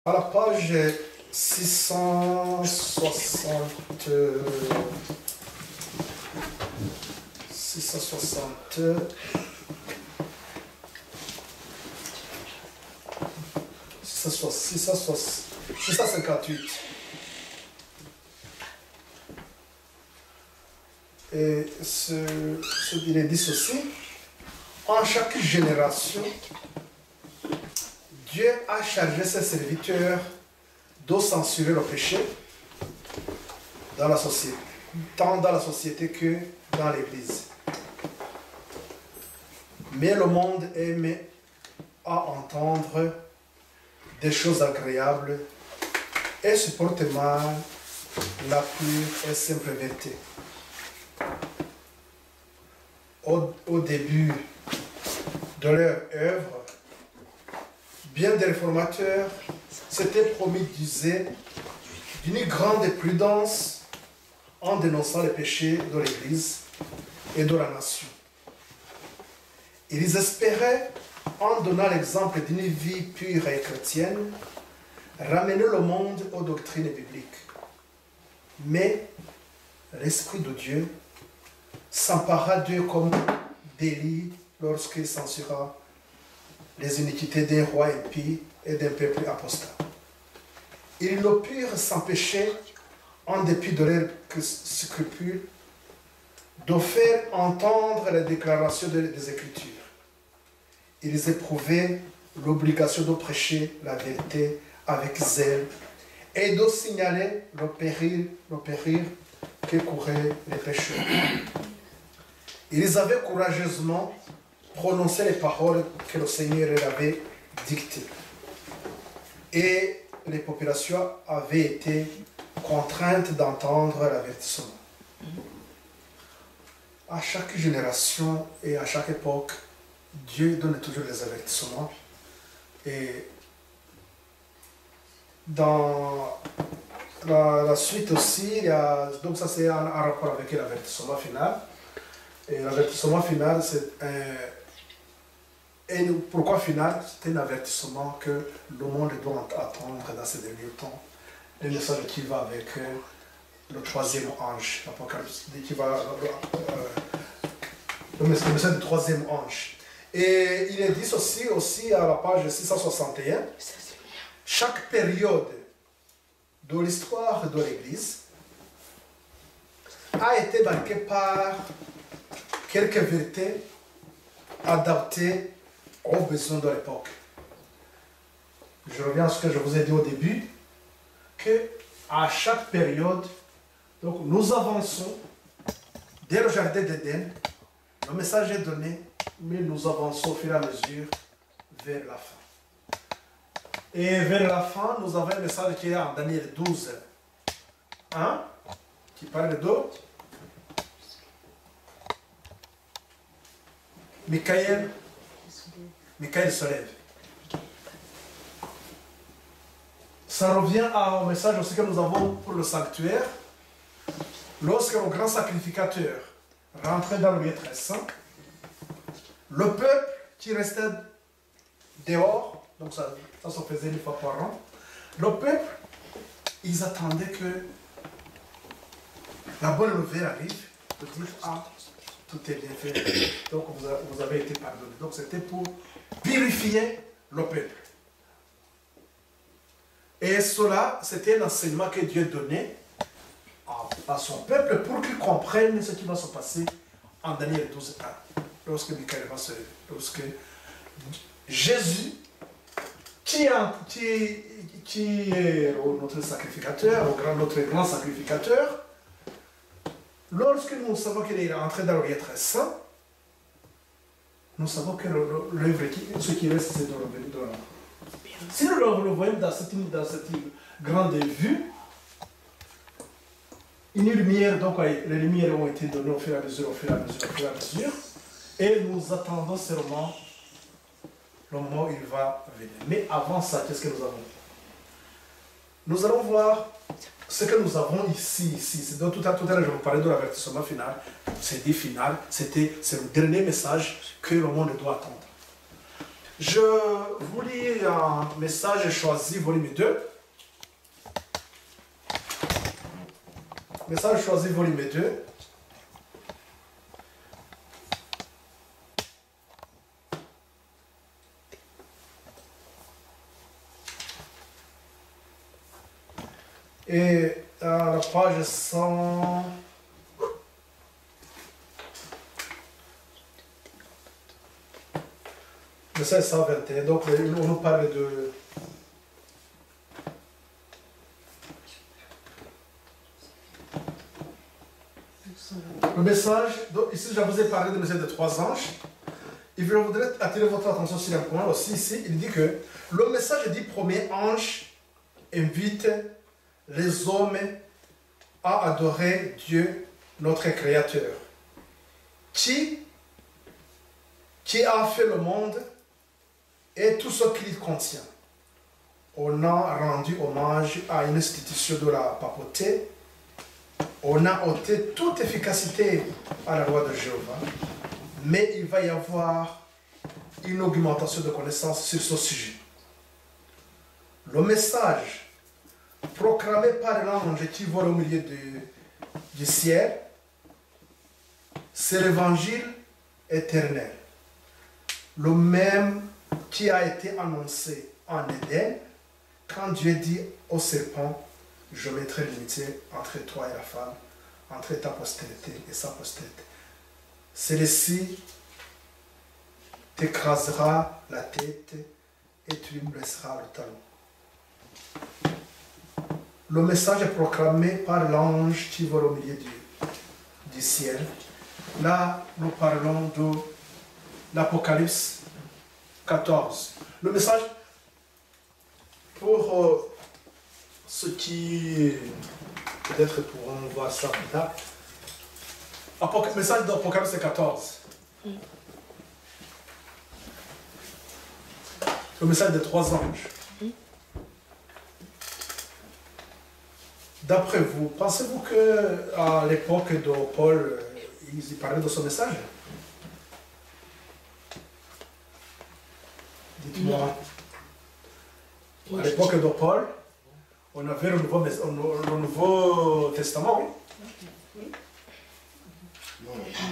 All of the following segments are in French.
À la page 660, 658. Et il est dit ceci: en chaque génération, Dieu a chargé ses serviteurs de censurer le péché dans la société, tant dans la société que dans l'Église. Mais le monde aime à entendre des choses agréables et supporte mal la pure et simple vérité. Au début de leur œuvre, bien des réformateurs s'étaient promis d'une grande prudence en dénonçant les péchés de l'Église et de la nation. Ils espéraient, en donnant l'exemple d'une vie pure et chrétienne, ramener le monde aux doctrines bibliques. Mais l'Esprit de Dieu s'empara d'eux comme d'Élie lorsqu'il censura les iniquités d'un roi impie et d'un peuple apostat. Ils ne purent s'empêcher, en dépit de leurs scrupules, de faire entendre les déclarations des Écritures. Ils éprouvaient l'obligation de prêcher la vérité avec zèle et de signaler le péril que couraient les pécheurs. Ils avaient courageusement prononcé les paroles que le Seigneur leur avait dictées. Et les populations avaient été contraintes d'entendre l'avertissement. À chaque génération et à chaque époque, Dieu donne toujours des avertissements. Et dans la suite aussi, il y a, donc ça c'est un rapport avec l'avertissement final. Et l'avertissement final, c'est et pourquoi final? C'est un avertissement que le monde doit attendre dans ces derniers temps. Le message qui va avec le troisième ange, l'Apocalypse, qui va le message du troisième ange. Et il est dit aussi à la page 661, chaque période de l'histoire de l'Église a été marquée par quelques vérités adaptées aux besoins de l'époque. Je reviens à ce que je vous ai dit au début, que à chaque période, donc nous avançons dès le jardin d'Éden, le message est donné, mais nous avançons au fur et à mesure vers la fin. Et vers la fin, nous avons un message qui est en Daniel 12, 1, qui parle de Michael se lève. Ça revient au message aussi que nous avons pour le sanctuaire. Lorsque le grand sacrificateur rentrait dans le lieu très saint, le peuple qui restait dehors, donc ça se faisait une fois par an, le peuple, ils attendaient que la bonne nouvelle arrive, de dire, ah, tout est bien fait, donc vous avez été pardonné. Donc c'était pour purifier le peuple. Et cela, c'était un enseignement que Dieu donnait à son peuple pour qu'ils comprennent ce qui va se passer en Daniel 12, 1. Lorsque Michael va se lever, lorsque Jésus, qui est notre sacrificateur, notre grand sacrificateur, lorsque nous savons qu'il est entré dans le lieu très saint, nous savons que l'œuvre, ce qui reste, c'est de revenir de l'ombre. Si nous le voyons dans cette grande vue, une lumière, donc les lumières ont été données au fur et à mesure, et nous attendons seulement le moment où il va venir. Mais avant ça, qu'est-ce que nous avons? Nous allons voir ce que nous avons ici. Donc, tout à l'heure, je vous parlais de l'avertissement final. C'est dit final, c'est le dernier message que le monde doit attendre. Je vous lis un message choisi, volume 2. Message choisi, volume 2. Et à la page 100... Message 121, donc on nous parle de... Le message, donc ici je vous ai parlé du message de 3 anges. Et je voudrais attirer votre attention sur un point aussi ici. Il dit que le message du premier ange invite les hommes à adorer Dieu, notre Créateur, qui a fait le monde et tout ce qu'il contient. On a rendu hommage à une institution de la papauté. On a ôté toute efficacité à la loi de Jéhovah. Mais il va y avoir une augmentation de connaissances sur ce sujet. Le message proclamé par l'ange qui vole au milieu du ciel, c'est l'évangile éternel. Le même qui a été annoncé en Éden, quand Dieu dit au serpent, je mettrai l'unité entre toi et la femme, entre ta postérité et sa postérité. Celui-ci t'écrasera la tête et tu lui blesseras le talon. Le message est proclamé par l'ange qui vole au milieu du ciel. Là, nous parlons de l'Apocalypse 14. Le message, pour ceux qui peut-être pourront voir ça plus tard, le message d'Apocalypse 14. Le message des 3 anges. D'après vous, pensez-vous qu'à l'époque de Paul, ils y parlaient de ce message? Dites-moi. À l'époque de Paul, on avait le Nouveau Testament, oui?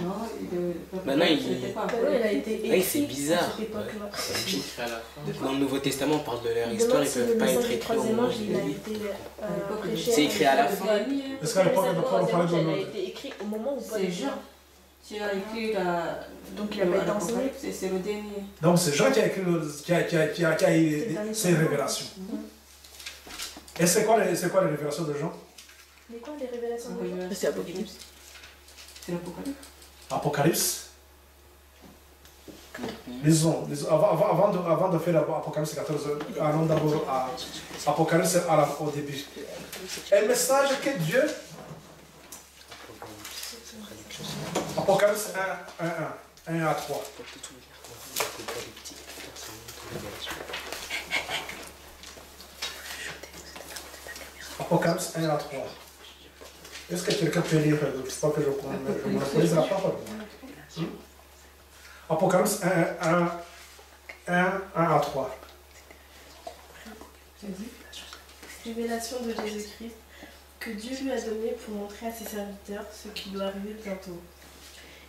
Non, maintenant il a été écrit. Oui, c'est bizarre. À cette époque-là. C'est écrit à la fin. Dans le Nouveau Testament, on parle de leur histoire, ils ne peuvent pas être écrits au moment où c'est écrit à la fin. Est-ce qu'à l'époque de Paul, on parlait de Il a été écrit au moment où Paul est Jean. Tu as écrit la... Donc il n'a pas été enseigné. C'est le dernier. Donc c'est Jean qui a écrit, qui a eu ces révélations. Et c'est quoi les révélations de Jean? Mais quoi les révélations de Jean? C'est Apocalypse. C'est l'Apocalypse. Apocalypse. Lisons, avant de faire l'Apocalypse 14, allons d'abord à Apocalypse au début. Un message que Dieu... Apocalypse 1 à 3. Apocalypse 1 à 3. Est-ce que quelqu'un peut lire? C'est pas que je monopolise la parole. Apocalypse 1 à 3. Révélation de Jésus-Christ que Dieu lui a donné pour montrer à ses serviteurs ce qui doit arriver bientôt,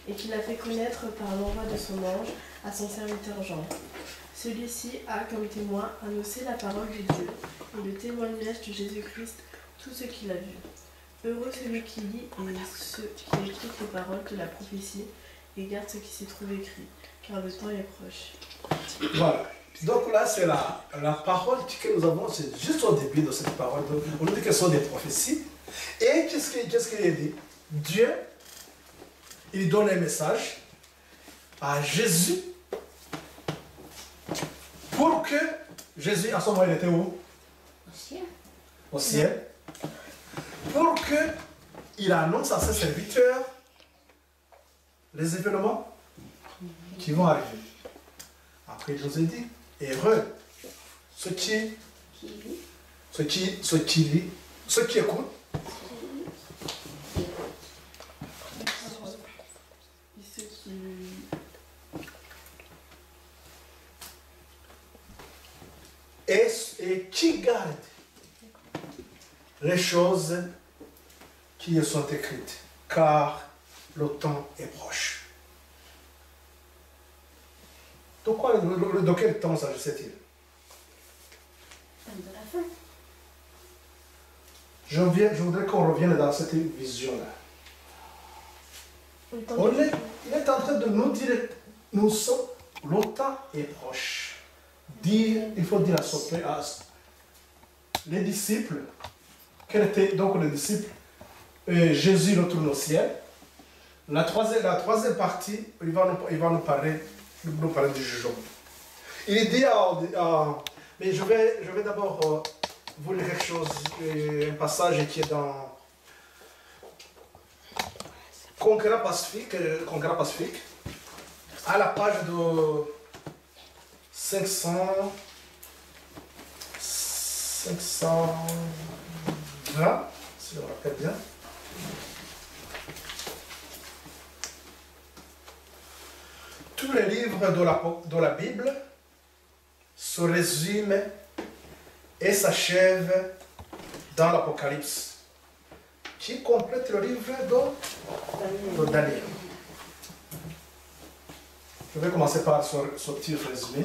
et qu'il a fait connaître par l'envoi de son ange à son serviteur Jean. Celui-ci a comme témoin annoncé la parole de Dieu et le témoignage de Jésus-Christ, tout ce qu'il a vu. Heureux celui qui lit et ceux qui écoutent les paroles de la prophétie et garde ce qui s'y trouve écrit, car le temps est proche. Voilà. Donc là, c'est la parole que nous avons, c'est juste au début de cette parole. On nous dit que ce sont des prophéties. Et qu'est-ce qu'il dit? Dieu, il donne un message à Jésus pour que Jésus, à ce moment, il était où? Au ciel. Au ciel. Pour qu'il annonce à ses serviteurs les événements qui vont arriver. Après, il nous a dit, heureux ceux qui écoutent. qui garde les choses qui y sont écrites, car le temps est proche. De quel temps s'agissait-il? De la fin. Je voudrais qu'on revienne dans cette vision-là. Il est en train de nous dire, le temps est proche. Il faut dire à les disciples, quels étaient donc les disciples? Jésus retourne au ciel. La troisième partie, il va nous parler du jugement. Il dit, mais je vais d'abord vous lire quelque chose, un passage qui est dans Conquérant Pacifique, à la page de 520, si je me rappelle bien. Tous les livres de la Bible se résument et s'achèvent dans l'Apocalypse, qui complète le livre de Daniel. Je vais commencer par ce petit résumé.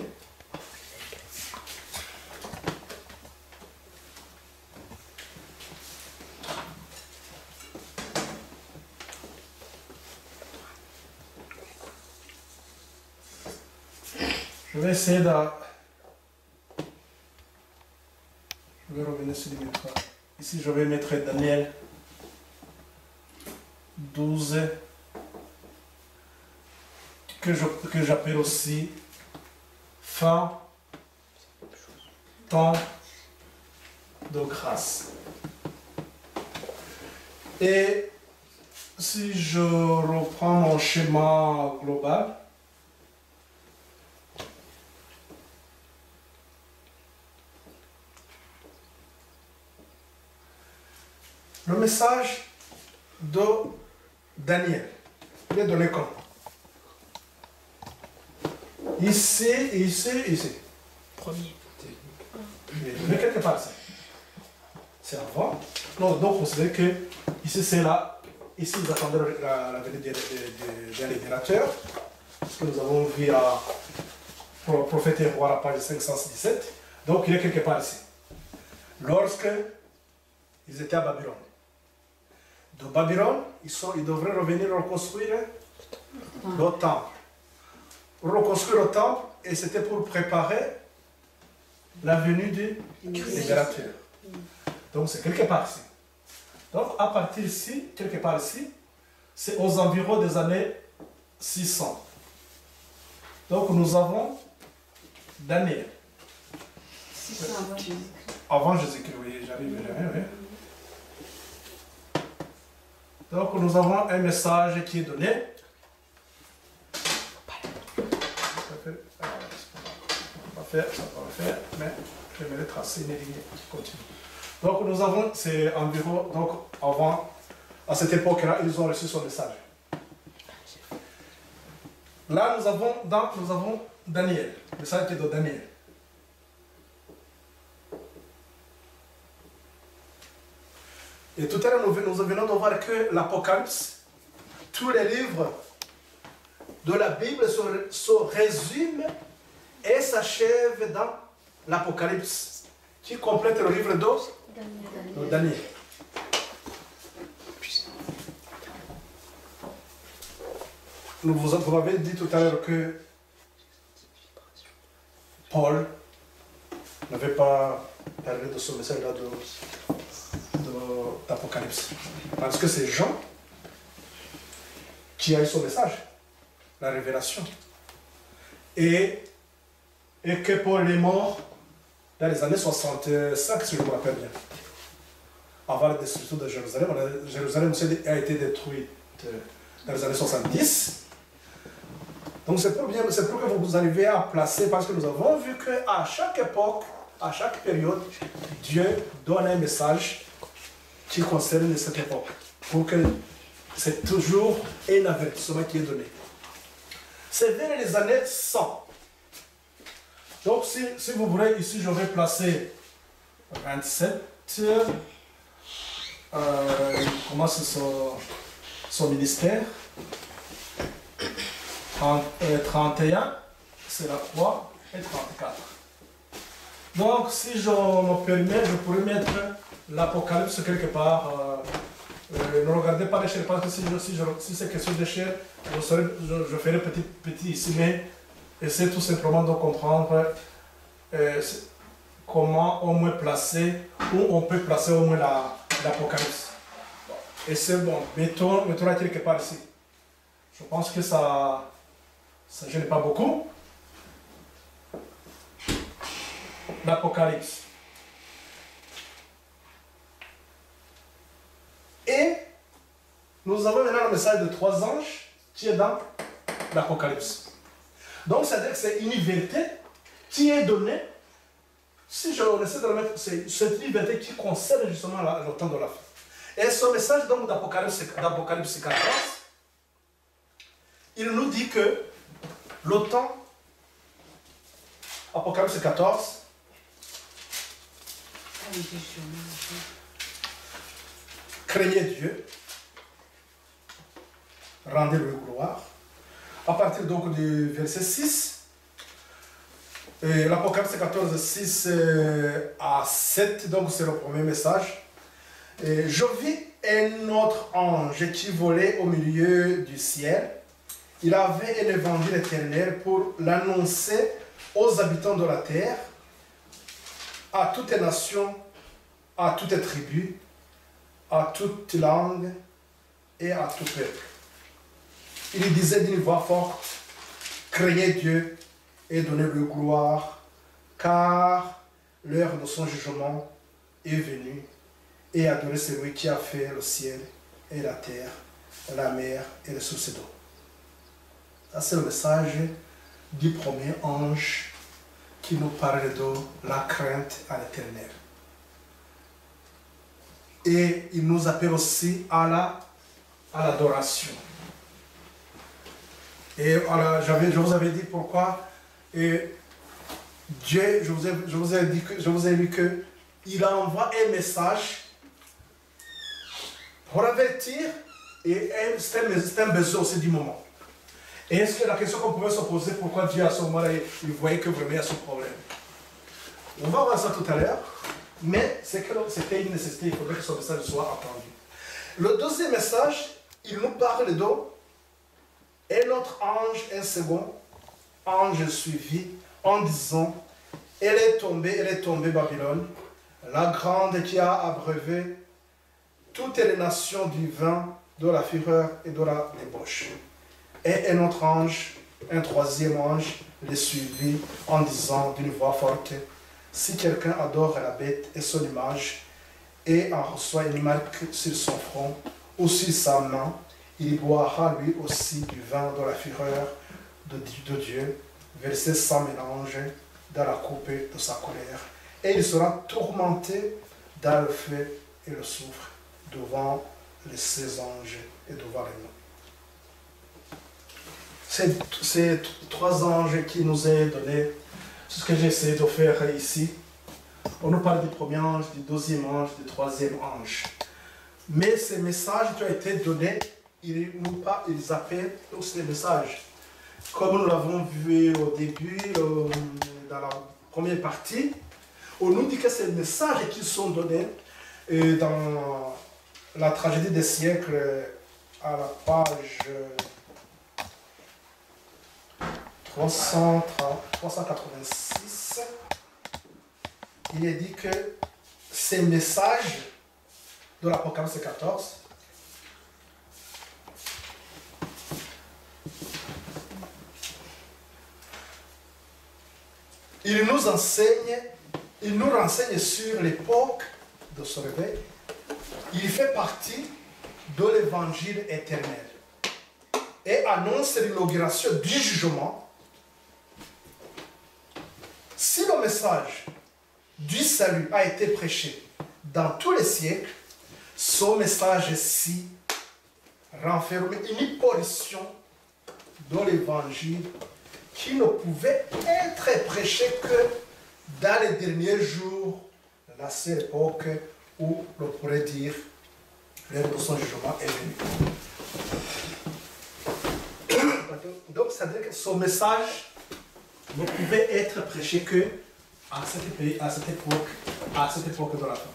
Je vais essayer de... Je vais revenir sur les méthodes. Ici, je vais mettre Daniel 12, que j'appelle aussi fin, temps de grâce. Et si je reprends mon schéma global, le message de Daniel, il est donné comme ici. Premier. Mais quelque part, c'est avant. Non, donc on sait que ici c'est là. Ici ils attendaient la venue d'un libérateur. Ce que nous avons vu à Prophète et Roi à la page 517. Donc il est quelque part ici. Lorsque ils étaient à Babylone. De Babylone, ils devraient revenir reconstruire le temple. Reconstruire le temple, et c'était pour préparer la venue du libérateur. Donc c'est quelque part ici. Donc à partir d'ici, quelque part ici, c'est aux environs des années 600. Donc nous avons Daniel. 600 avant Jésus-Christ. Avant Jésus-Christ, oui, j'arrive. Oui. Donc nous avons un message qui est donné. Ça va faire, mais je vais le tracer une ligne qui continue. Donc nous avons, c'est environ, donc avant, à cette époque-là, ils ont reçu son message. Là, nous avons Daniel, le message qui est de Daniel. Et tout à l'heure, nous venons de voir que l'Apocalypse, tous les livres de la Bible se résument et s'achèvent dans l'Apocalypse, qui complète le livre de Daniel. Vous m'avez dit tout à l'heure que Paul n'avait pas parlé de ce message-là d'Apocalypse. Parce que c'est Jean qui a eu son message, la révélation. Et que Paul est mort dans les années 65, si je me rappelle bien. Avant la destruction de Jérusalem. Jérusalem aussi a été détruite dans les années 70. Donc c'est pour que vous arrivez à placer, parce que nous avons vu qu'à chaque époque, à chaque période, Dieu donne un message qui concerne cette époque. Pour que c'est toujours un avertissement qui est donné. C'est vers les années 100. Donc si vous voulez, ici je vais placer 27, il commence son ministère. 31, c'est la croix, et 34. Donc, si je me permets, je pourrais mettre l'Apocalypse quelque part. Ne regardez pas les chairs, parce que si c'est question de chair, je ferai petit ici, mais essayez tout simplement de comprendre comment au moins placer, où on peut placer au moins l'Apocalypse. Et c'est bon, mettons-la quelque part ici. Je pense que ça ne gêne pas beaucoup. L'Apocalypse. Et nous avons maintenant le message de 3 anges qui est dans l'Apocalypse. Donc, c'est-à-dire que c'est une vérité qui est donnée. Si je essaie de le mettre, c'est cette vérité qui concerne justement le temps de la fin. Et ce message donc d'Apocalypse 14, il nous dit que le temps, Apocalypse 14, craignez Dieu, rendez-le gloire. À partir donc du verset 6, l'Apocalypse 14, 6 à 7, donc c'est le premier message. Et je vis un autre ange qui volait au milieu du ciel. Il avait un évangile éternel pour l'annoncer aux habitants de la terre, à toutes les nations, à toutes les tribus, à toute langue et à tout peuple. Il disait d'une voix forte, craignez Dieu et donnez-lui gloire, car l'heure de son jugement est venue, et adorez celui qui a fait le ciel et la terre, la mer et les sources d'eau. Ça, c'est le message du premier ange qui nous parle de la crainte à l'Éternel. Et il nous appelle aussi à l'adoration. Et voilà, je vous avais dit pourquoi. Et Dieu, je vous ai dit qu'il envoie un message pour avertir, et c'est un besoin aussi du moment. Et est-ce que la question qu'on pouvait se poser, pourquoi Dieu à ce moment-là, il voyait que vraiment il y a ce problème? On va voir ça tout à l'heure, mais c'était une nécessité, il faudrait que ce message soit entendu. Le deuxième message, il nous parle d'un autre ange, un second ange suivi, en disant, elle est tombée Babylone, la grande qui a abreuvé toutes les nations du vin, de la fureur et de la débauche. Et un autre ange, un troisième ange, les suivit en disant d'une voix forte, si quelqu'un adore la bête et son image, et en reçoit une marque sur son front ou sur sa main, il boira lui aussi du vin de la fureur de Dieu, versé sans mélange dans la coupe de sa colère. Et il sera tourmenté dans le feu et le soufre devant les 16 anges et devant les noms. Ces 3 anges qui nous est donné, c'est ce que j'ai essayé de faire ici. On nous parle du premier ange, du deuxième ange, du troisième ange. Mais ces messages qui ont été donnés, ils appellent aussi les messages. Comme nous l'avons vu au début, dans la première partie, on nous dit que ces messages qui sont donnés dans la tragédie des siècles, à la page 386, il est dit que ces messages de l'Apocalypse 14 il nous renseigne sur l'époque de ce réveil. Il fait partie de l'évangile éternel et annonce l'inauguration du jugement. Si le message du salut a été prêché dans tous les siècles, ce message-ci renferme une portion de l'évangile qui ne pouvait être prêché que dans les derniers jours la seule époque où l'on pourrait dire l'heure de son jugement est venue. Donc, ça veut dire que son message ne pouvait être prêché que à cette époque de la fin.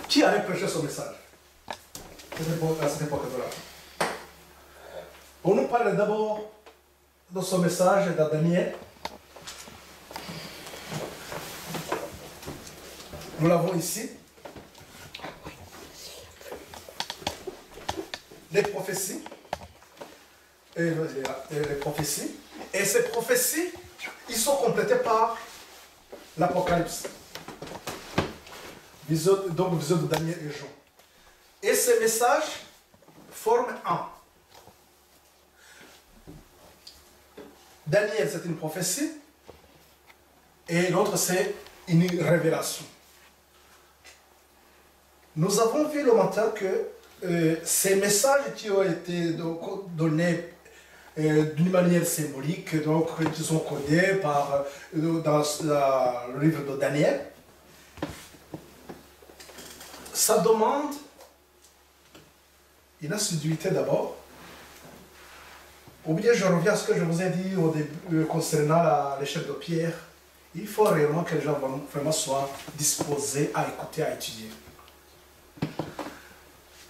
Qui avait prêché son message à cette époque de la fin? On nous parle d'abord de son message dans Daniel. Nous l'avons ici. Les prophéties. Et ces prophéties, ils sont complétés par l'Apocalypse. Donc, vision de Daniel et Jean. Et ces messages forment un. Daniel, c'est une prophétie. Et l'autre, c'est une révélation. Nous avons vu le matin que ces messages qui ont été donnés d'une manière symbolique, donc qui sont codés dans le livre de Daniel, ça demande une assiduité d'abord. Ou bien je reviens à ce que je vous ai dit au début concernant l'échelle de pierre. Il faut réellement que les gens vraiment soient disposés à écouter, à étudier.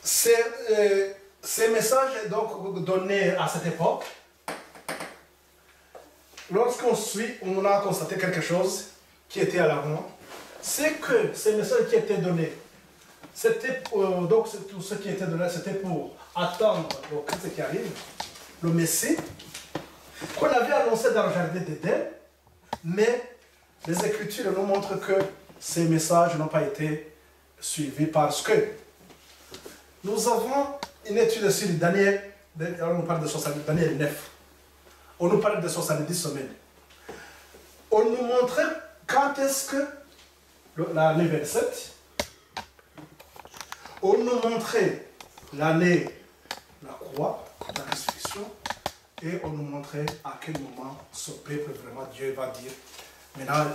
Ces messages donc donnés à cette époque, lorsqu'on suit, on a constaté quelque chose qui était alarmant. C'est que ces messages qui étaient donnés, c'était donc tout ce qui était donné, c'était pour attendre le Christ qui arrive, le Messie, qu'on avait annoncé dans le jardin d'Éden, mais les Écritures nous montrent que ces messages n'ont pas été suivis parce que nous avons une étude sur Daniel, on nous parle de Daniel 9, on nous parle de 70 semaines. On nous montrait quand est-ce que l'année 27, on nous montrait l'année, la croix, la resurrection, et on nous montrait à quel moment ce peuple, vraiment, Dieu va dire, maintenant,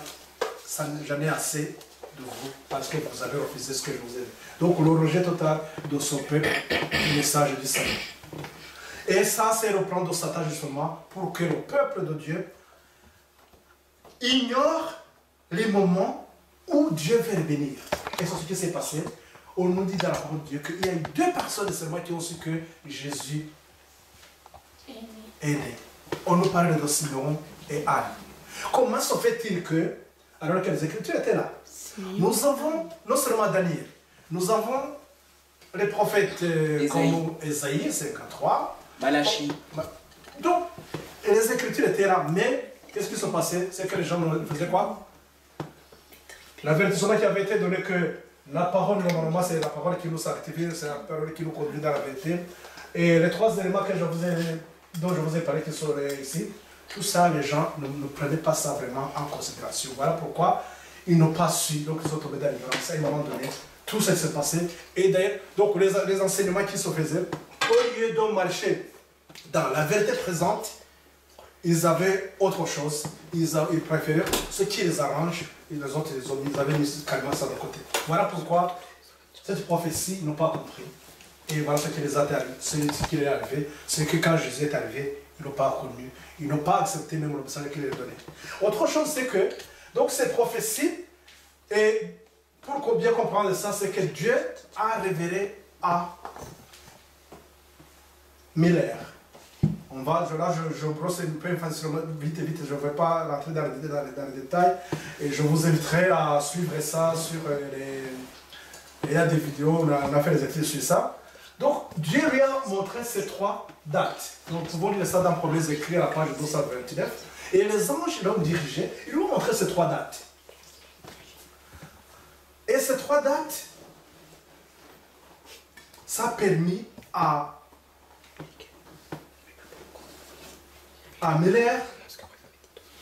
j'en ai assez de vous, parce que vous avez refusé ce que je vous ai dit. Donc, le rejet total de son peuple, le message du salut. Et ça, c'est le plan de Satan, justement, pour que le peuple de Dieu ignore les moments où Dieu va revenir. Et c'est ce qui s'est passé. On nous dit dans la parole de Dieu qu'il y a eu 2 personnes seulement qui ont su que Jésus est né. On nous parle de Simeon et Anne. Comment se fait-il que, alors que les Écritures étaient là, nous avons non seulement Daniel, nous avons les prophètes comme Ésaïe 53, Malachie. Donc, les Écritures étaient là, mais qu'est-ce qui se passait? C'est que les gens faisaient quoi? L'avertissement qui avait été donné que la parole, normalement, c'est la parole qui nous sanctifie, c'est la parole qui nous conduit dans la vérité. Et les 3 éléments dont je vous ai parlé qui sont ici, tout ça, les gens ne prenaient pas ça vraiment en considération. Voilà pourquoi ils n'ont pas su, donc ils sont tombés dans l'ignorance. À un moment donné, tout ça s'est passé. Et d'ailleurs, donc les enseignements qui se faisaient, au lieu de marcher dans la vérité présente, ils avaient autre chose. Ils préféraient ce qui les arrange, et les autres, ils avaient mis carrément ça de côté. Voilà pourquoi cette prophétie, ils n'ont pas compris. Et voilà ce qui les a arrivé, ce qui est arrivé, c'est que quand Jésus est arrivé, ils n'ont pas connu, ils n'ont pas accepté même le message qu'il leur donnait. Autre chose, c'est que, donc cette prophétie, et pour bien comprendre ça, c'est que Dieu a révélé à Miller. Je brosse un peu facilement, vite, je ne vais pas rentrer dans les détails, et je vous inviterai à suivre ça sur il y a des vidéos, on a fait des études sur ça. Donc, Dieu lui a montré ces 3 dates. Donc, nous pouvons lire ça dans Proverbes écrit à la page 229. Et les anges l'ont dirigé, ils lui ont montré ces 3 dates. Et ces 3 dates, ça a permis à Miller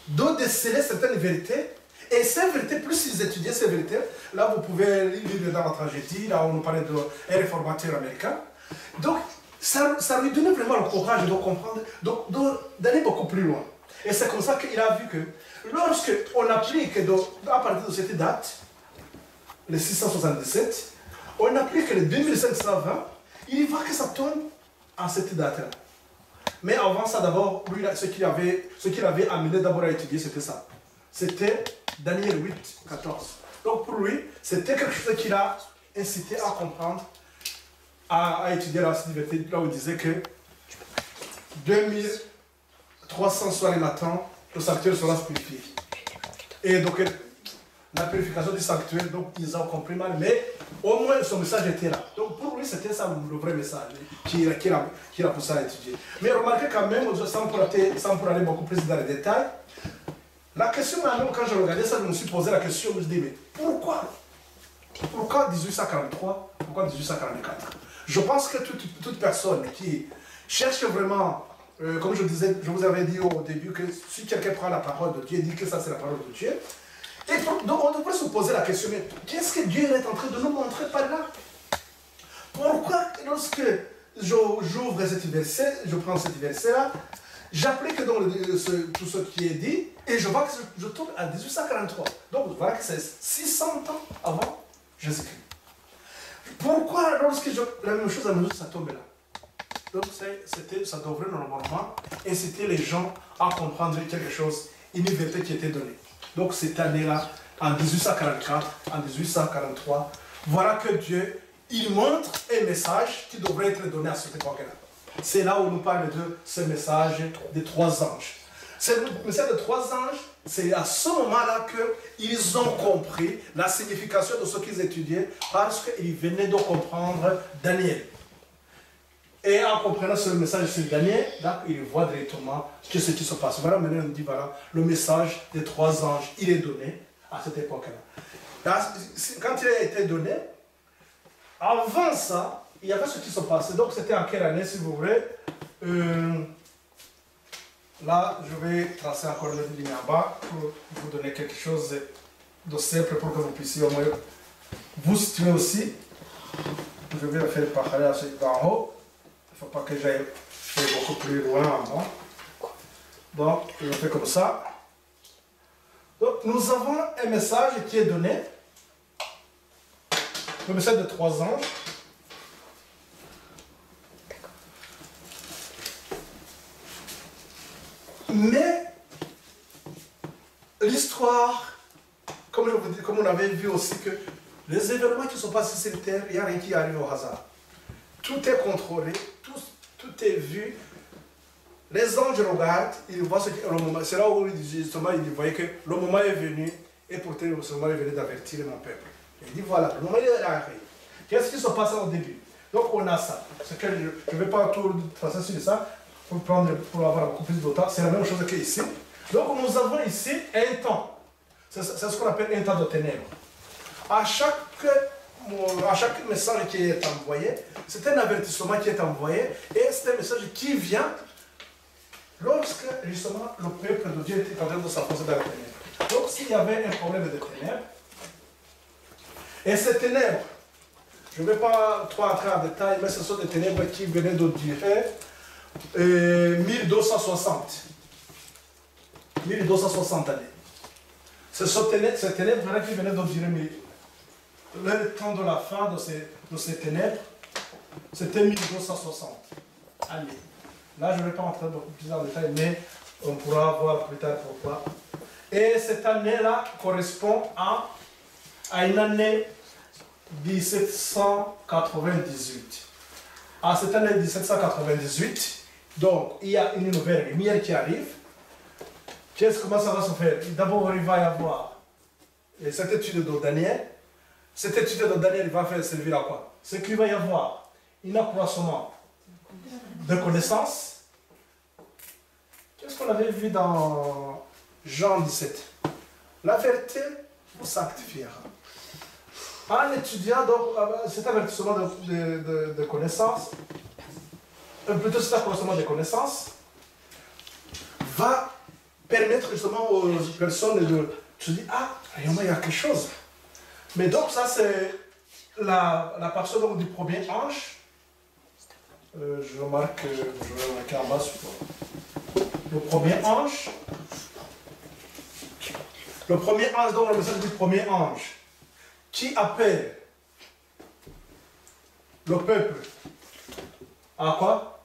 de déceler certaines vérités. Et ces vérités, plus ils étudiaient ces vérités, là vous pouvez lire dans la tragédie, là on nous parlait d'un réformateur américain. Donc ça lui donnait vraiment le courage de comprendre, d'aller beaucoup plus loin. Et c'est comme ça qu'il a vu que lorsqu'on applique à partir de cette date, les 677, on applique les 2520, il voit que ça tombe à cette date-là. Mais avant ça, d'abord, lui, ce qu'il avait amené d'abord à étudier, c'était ça. C'était Daniel 8, 14. Donc pour lui, c'était quelque chose qui l'a incité à comprendre, à étudier la liberté, là où il disait que 2300 soirs et matins, le sanctuaire sera purifié. Et donc, la purification du sanctuaire, donc ils ont compris mal, mais au moins son message était là. Donc pour lui, c'était ça le vrai message qui l'a poussé à étudier. Mais remarquez quand même, sans pour aller beaucoup plus dans les détails, la question, même quand je regardais ça, je me suis posé la question, je me dis, mais pourquoi 1843? Pourquoi 1844? Je pense que toute personne qui cherche vraiment, comme je vous avais dit au début, que si quelqu'un prend la parole de Dieu et dit que ça c'est la parole de Dieu, donc on devrait se poser la question, mais qu'est-ce que Dieu est en train de nous montrer par là? Pourquoi lorsque j'ouvre cet verset, je prends cet verset-là, j'applique donc tout ce qui est dit, et je vois que je tombe à 1843. Donc voilà que c'est 600 ans avant Jésus-Christ. Pourquoi lorsque la même chose à mesure, ça tombe là? Donc ça devrait normalement inciter les gens à comprendre quelque chose, une vérité qui était donnée. Donc cette année-là, en 1844, en 1843, voilà que Dieu, il montre un message qui devrait être donné à cette époque-là. C'est là où on nous parle de ce message des 3 anges. Le message des 3 anges, c'est à ce moment-là qu'ils ont compris la signification de ce qu'ils étudiaient parce qu'ils venaient de comprendre Daniel. Et en comprenant ce message sur Daniel, ils voient directement ce qui se passe. Voilà, maintenant on dit, voilà, le message des 3 anges, il est donné à cette époque-là. Quand il a été donné, avant ça, il y avait ce qui se passait. Donc c'était en quelle année, si vous voulez? Là, je vais tracer encore une ligne en bas pour vous donner quelque chose de simple pour que vous puissiez au moins vous situer aussi. Je vais faire pareil à celui d'en haut. Il ne faut pas que j'aille beaucoup plus loin en bas. Donc, je fais comme ça. Donc, nous avons un message qui est donné. Le message de 3 anges. Mais l'histoire, comme on avait vu aussi que les événements qui sont passés sur cette terre, il n'y a rien qui arrive au hasard. Tout est contrôlé, tout est vu. Les anges regardent, ils voient le moment. C'est là où justement ils voyaient que le moment est venu, et pourtant le moment est venu d'avertir mon peuple. Il dit voilà, le moment est arrivé. Qu'est-ce qui se passe au début? Donc on a ça. Ce que je ne vais pas tout tracer sur ça. Pour avoir beaucoup plus de temps, c'est la même chose qu'ici. Donc nous avons ici un temps. C'est ce qu'on appelle un temps de ténèbres. À chaque message qui est envoyé, c'est un avertissement qui est envoyé et c'est un message qui vient lorsque justement le peuple de Dieu était en train de s'enfoncer dans les ténèbres. Donc s'il y avait un problème de ténèbres, et ces ténèbres, je ne vais pas trop entrer en détail, mais ce sont des ténèbres qui venaient de durer 1260 années. C'est ces ténèbres qui venaient de durer le temps de la fin de ces ténèbres, c'était 1260 années. Là, je ne vais pas entrer beaucoup plus en détail, mais on pourra voir plus tard pourquoi. Et cette année-là correspond à une année 1798. À cette année 1798, donc il y a une nouvelle lumière qui arrive. Comment ça va se faire? D'abord, il va y avoir cette étude de Daniel. Cette étude de Daniel va faire servir à quoi? C'est qu'il va y avoir un accroissement de connaissances. Qu'est-ce qu'on avait vu dans Jean 17? La vérité vous sanctifiera. En étudiant donc, cet avertissement de connaissances, plutôt cet accroissement de connaissances, va permettre justement aux personnes de se dire, ah, il y a quelque chose. Mais donc ça c'est la personne du premier ange. Je remarque en bas. Le premier ange, donc le message du premier ange, qui appelle le peuple à quoi?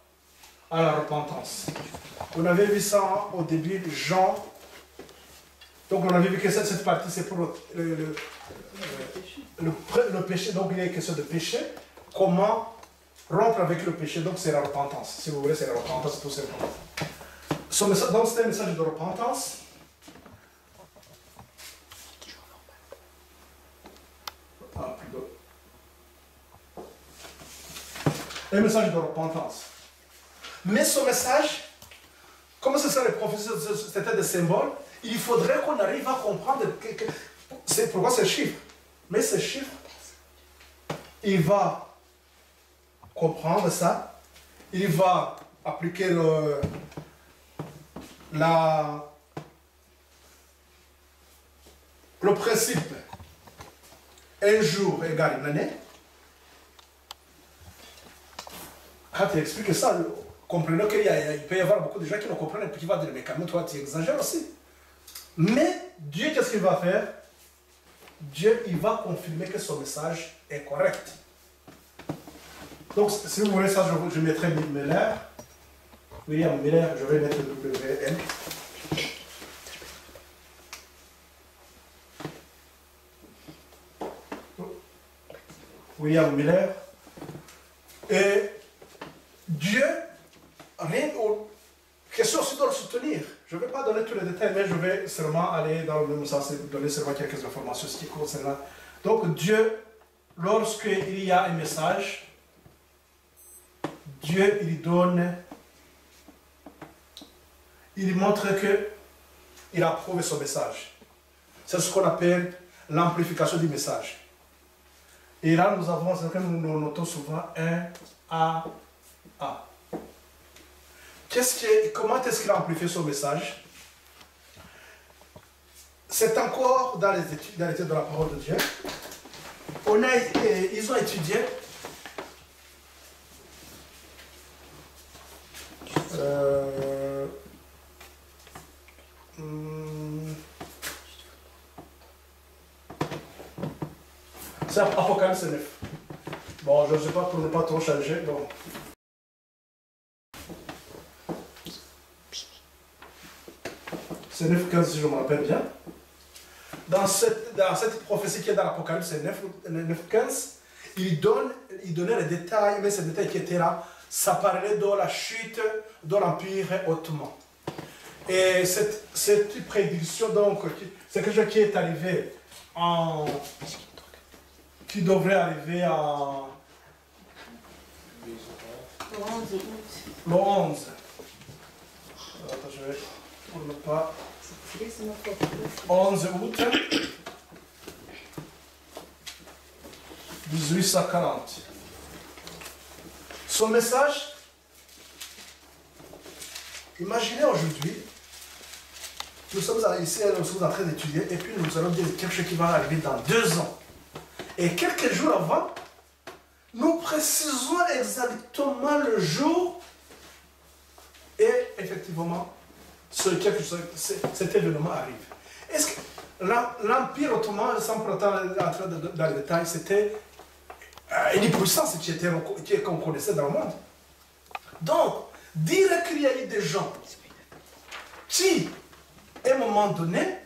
À la repentance. On avait vu ça au début, Jean. Donc on avait vu que cette partie c'est pour le péché, donc il y a question de péché. Comment rompre avec le péché, donc c'est la repentance. Si vous voulez, c'est la repentance tout simplement. Donc c'est un message de repentance. Un message de repentance. Mais ce message, comme ce sont les prophéties, c'était des symboles, il faudrait qu'on arrive à comprendre c'est pourquoi ces chiffres. Mais ces chiffres, il va comprendre ça, il va appliquer le principe un jour égale une année. Quand il explique ça, comprenez qu'il peut y avoir beaucoup de gens qui ne comprennent et qui vont dire mais quand même toi tu exagères aussi. Mais Dieu, qu'est-ce qu'il va faire? Dieu, il va confirmer que son message est correct. Donc, si vous voulez ça, je mettrai Miller. William Miller, je vais mettre WM. William Miller. Et Dieu, question aussi de le soutenir. Je ne vais pas donner tous les détails, mais je vais seulement aller dans le même sens et donner seulement quelques informations ce qui concerne. Donc Dieu, lorsqu'il y a un message, Dieu il donne, il montre qu'il approuve son message. C'est ce qu'on appelle l'amplification du message. Et là nous avons ce que nous notons souvent un A. Comment est-ce qu'il a amplifié son message? C'est encore dans les études de la parole de Dieu. Ils ont étudié c'est Apocalypse 9. Bon, je ne sais pas pour ne pas trop changer. Bon. C'est 9.15 si je me rappelle bien. Dans cette prophétie qui est dans l'Apocalypse 9.15, il donnait les détails, mais ces détails qui étaient là, ça parlait de la chute de l'Empire ottoman. Et cette prédiction, donc, c'est quelque chose qui est arrivé qui devrait arriver en... Le 11. Attends, je vais... Pour ne pas... 11 août 1840. Son message, imaginez aujourd'hui, nous sommes ici, nous sommes en train d'étudier, et puis nous allons dire quelque chose qui va arriver dans 2 ans. Et quelques jours avant, nous précisons exactement le jour, et effectivement, cet événement arrive. Est-ce que l'Empire ottoman, sans entrer dans les détails, c'était une puissance qu'on connaissait dans le monde. Donc, dire qu'il y a eu des gens qui, à un moment donné,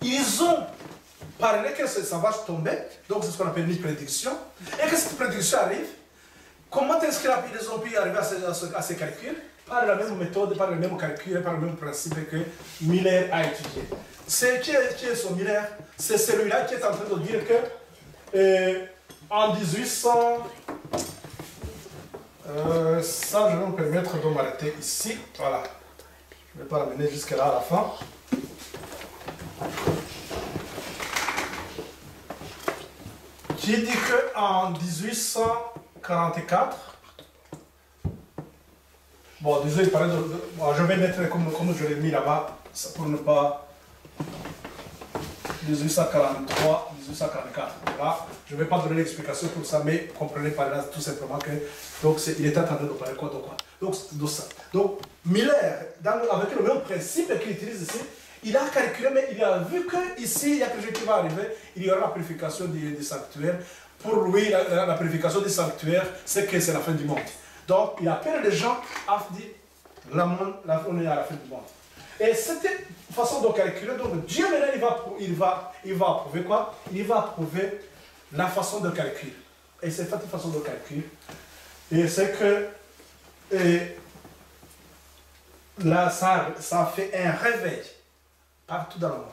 ils ont parlé que ça va tomber, donc c'est ce qu'on appelle une prédiction, et que cette prédiction arrive, comment est-ce qu'ils ont pu arriver à ces calculs? Par la même méthode, par le même calcul, par le même principe que Miller a étudié. Qui est son Miller? C'est celui-là qui est en train de dire que en 1800, ça je vais me permettre de m'arrêter ici, voilà. Je ne vais pas l'amener jusqu'à là à la fin. Qui dit qu'en 1844, bon, désolé, bon, je vais mettre comme je l'ai mis là-bas, pour ne pas... 1843, 1844. Là, je ne vais pas donner l'explication pour ça, mais comprenez par là tout simplement que donc il était en train de parler quoi de quoi. Donc Miller, avec le même principe qu'il utilise ici, il a calculé, mais il a vu qu'ici, il y a quelque chose qui va arriver, il y aura la purification du sanctuaire. Pour lui, la purification du sanctuaire, c'est que c'est la fin du monde. Donc, il appelle les gens à dire, on est à la fin du monde. Et cette façon de calculer, donc Dieu maintenant, il va approuver quoi? Il va approuver la façon de calcul. Et c'est cette façon de calcul. Et c'est que là, ça a fait un réveil partout dans le monde.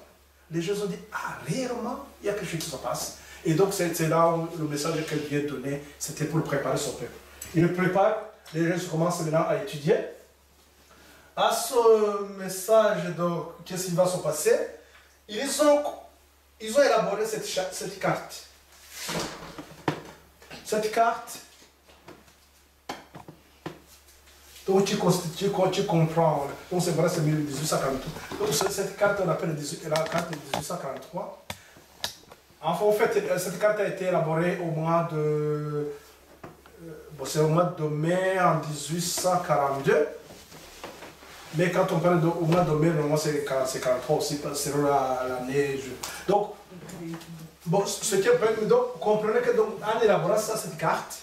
Les gens ont dit, ah, réellement, il y a quelque chose qui se passe. Et donc, c'est là où le message que Dieu donnait, c'était pour préparer son peuple. Il le prépare, les gens commencent maintenant à étudier. À ce message de qu'est-ce qui va se passer, ils ont élaboré cette carte. Cette carte, donc tu comprends, donc c'est vrai, c'est 1843. Donc cette carte, on appelle la carte de 1843. Enfin, en fait, cette carte a été élaborée au mois de... c'est au mois de mai en 1842. Mais quand on parle au mois de mai, normalement c'est 43 aussi, selon l'année. Donc, bon, ce qui est... Donc, comprenez que donc, en élaborant cette carte,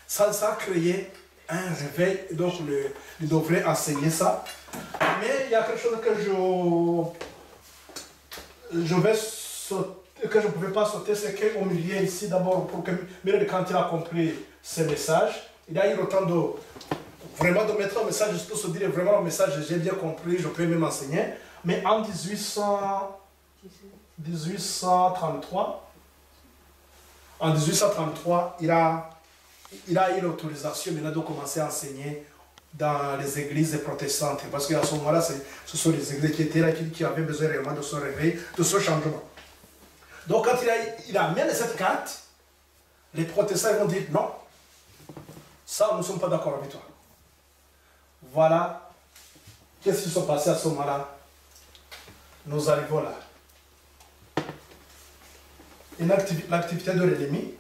ça a créé un réveil. Donc, il devrait enseigner ça. Mais il y a quelque chose que je vais sauter, que je ne pouvais pas sauter, c'est qu'au milieu ici, d'abord, pour que quand il a compris ce message, il a eu le temps de vraiment de mettre un message, je peux se dire vraiment un message, j'ai bien compris, je peux même enseigner. Mais en 1833, il a eu l'autorisation maintenant de commencer à enseigner dans les églises protestantes. Parce qu'à ce moment-là, ce sont les églises qui étaient là, qui avaient besoin réellement de ce réveil, de ce changement. Donc quand il amène cette carte, les protestants vont dire non, ça nous ne sommes pas d'accord avec toi. Voilà, qu'est-ce qui s'est passé à ce moment-là? Nous arrivons là. L'activité de l'ennemi.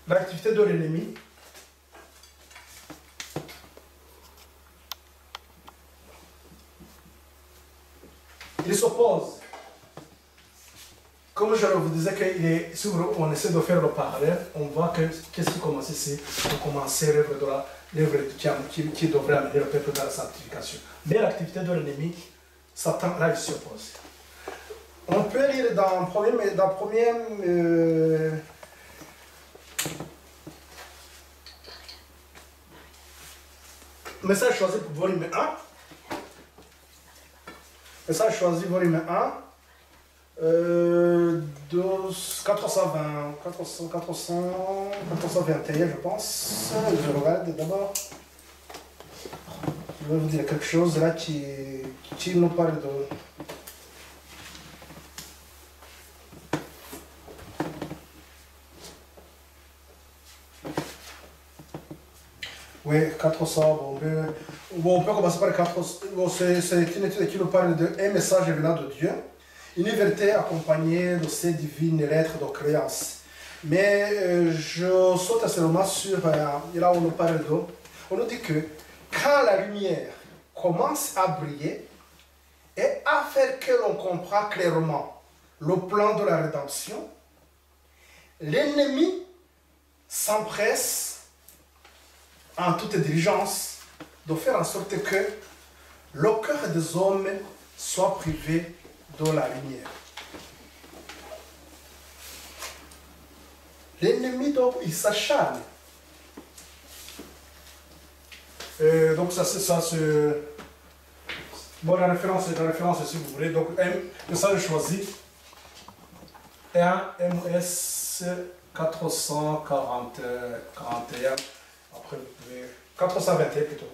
L'activité de l'ennemi. Il s'oppose. Comme je vous disais, si on essaie de faire le parallèle, on voit que qu'est-ce qui commence ici? On commence l'œuvre qui devrait amener le peuple dans la sanctification. Mais l'activité de l'ennemi, Satan, là, il s'y oppose. On peut lire dans le premier message choisi pour volume 1. Message choisi volume 1. 421, je pense. Je regarde d'abord. Je vais vous dire quelque chose là qui nous parle de... Oui, 400, on peut commencer par 400. C'est une étude qui nous parle d'un message venant de Dieu. Une vérité accompagnée de ces divines lettres de créance. Mais je saute seulement sur là où on nous parle de... On nous dit que quand la lumière commence à briller et à faire que l'on comprend clairement le plan de la rédemption, l'ennemi s'empresse en toute diligence de faire en sorte que le cœur des hommes soit privé de la lumière. L'ennemi, donc, il s'acharne. Donc, ça c'est... Bon, la référence, si vous voulez. Donc, ça, je choisis. MS 441. Après, 421 plutôt.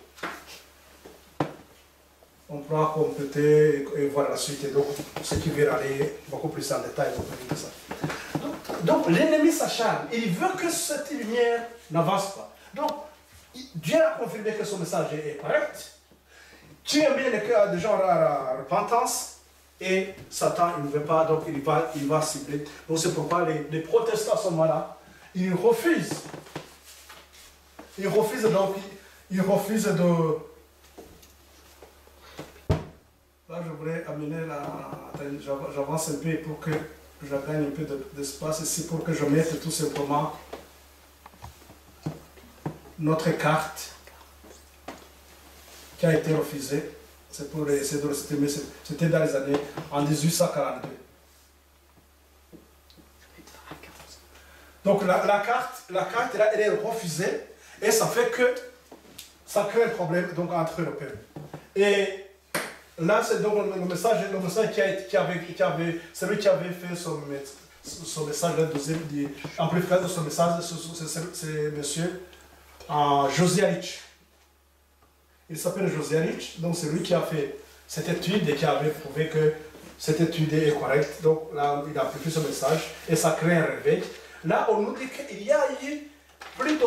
On pourra compléter et voir la suite. Et donc, ceux qui veulent aller beaucoup plus en détail, vont dire ça. Donc, l'ennemi s'acharne. Il veut que cette lumière n'avance pas. Donc, Dieu a confirmé que son message est correct. Tu amènes le cœur des gens à la repentance. Et Satan, il ne veut pas, donc il va cibler. Donc c'est pourquoi les protestants à ce moment-là, ils refusent. Ils refusent donc, ils refusent de... Là, je voudrais amener la... J'avance un peu pour que je gagne un peu d'espace ici, pour que je mette tout simplement notre carte qui a été refusée. C'est pour essayer de le citer, mais c'était dans les années en 1842. Donc la carte là, elle est refusée et ça fait que ça crée un problème donc, entre les peuples. Et là, c'est donc le message celui qui avait fait son message, le deuxième, amplification de son message, c'est monsieur Josialitch. Il s'appelle Josialitch, donc c'est lui qui a fait cette étude et qui avait prouvé que cette étude est correcte. Donc là, il a amplifié ce message et ça crée un réveil. Là, on nous dit qu'il y a eu plus de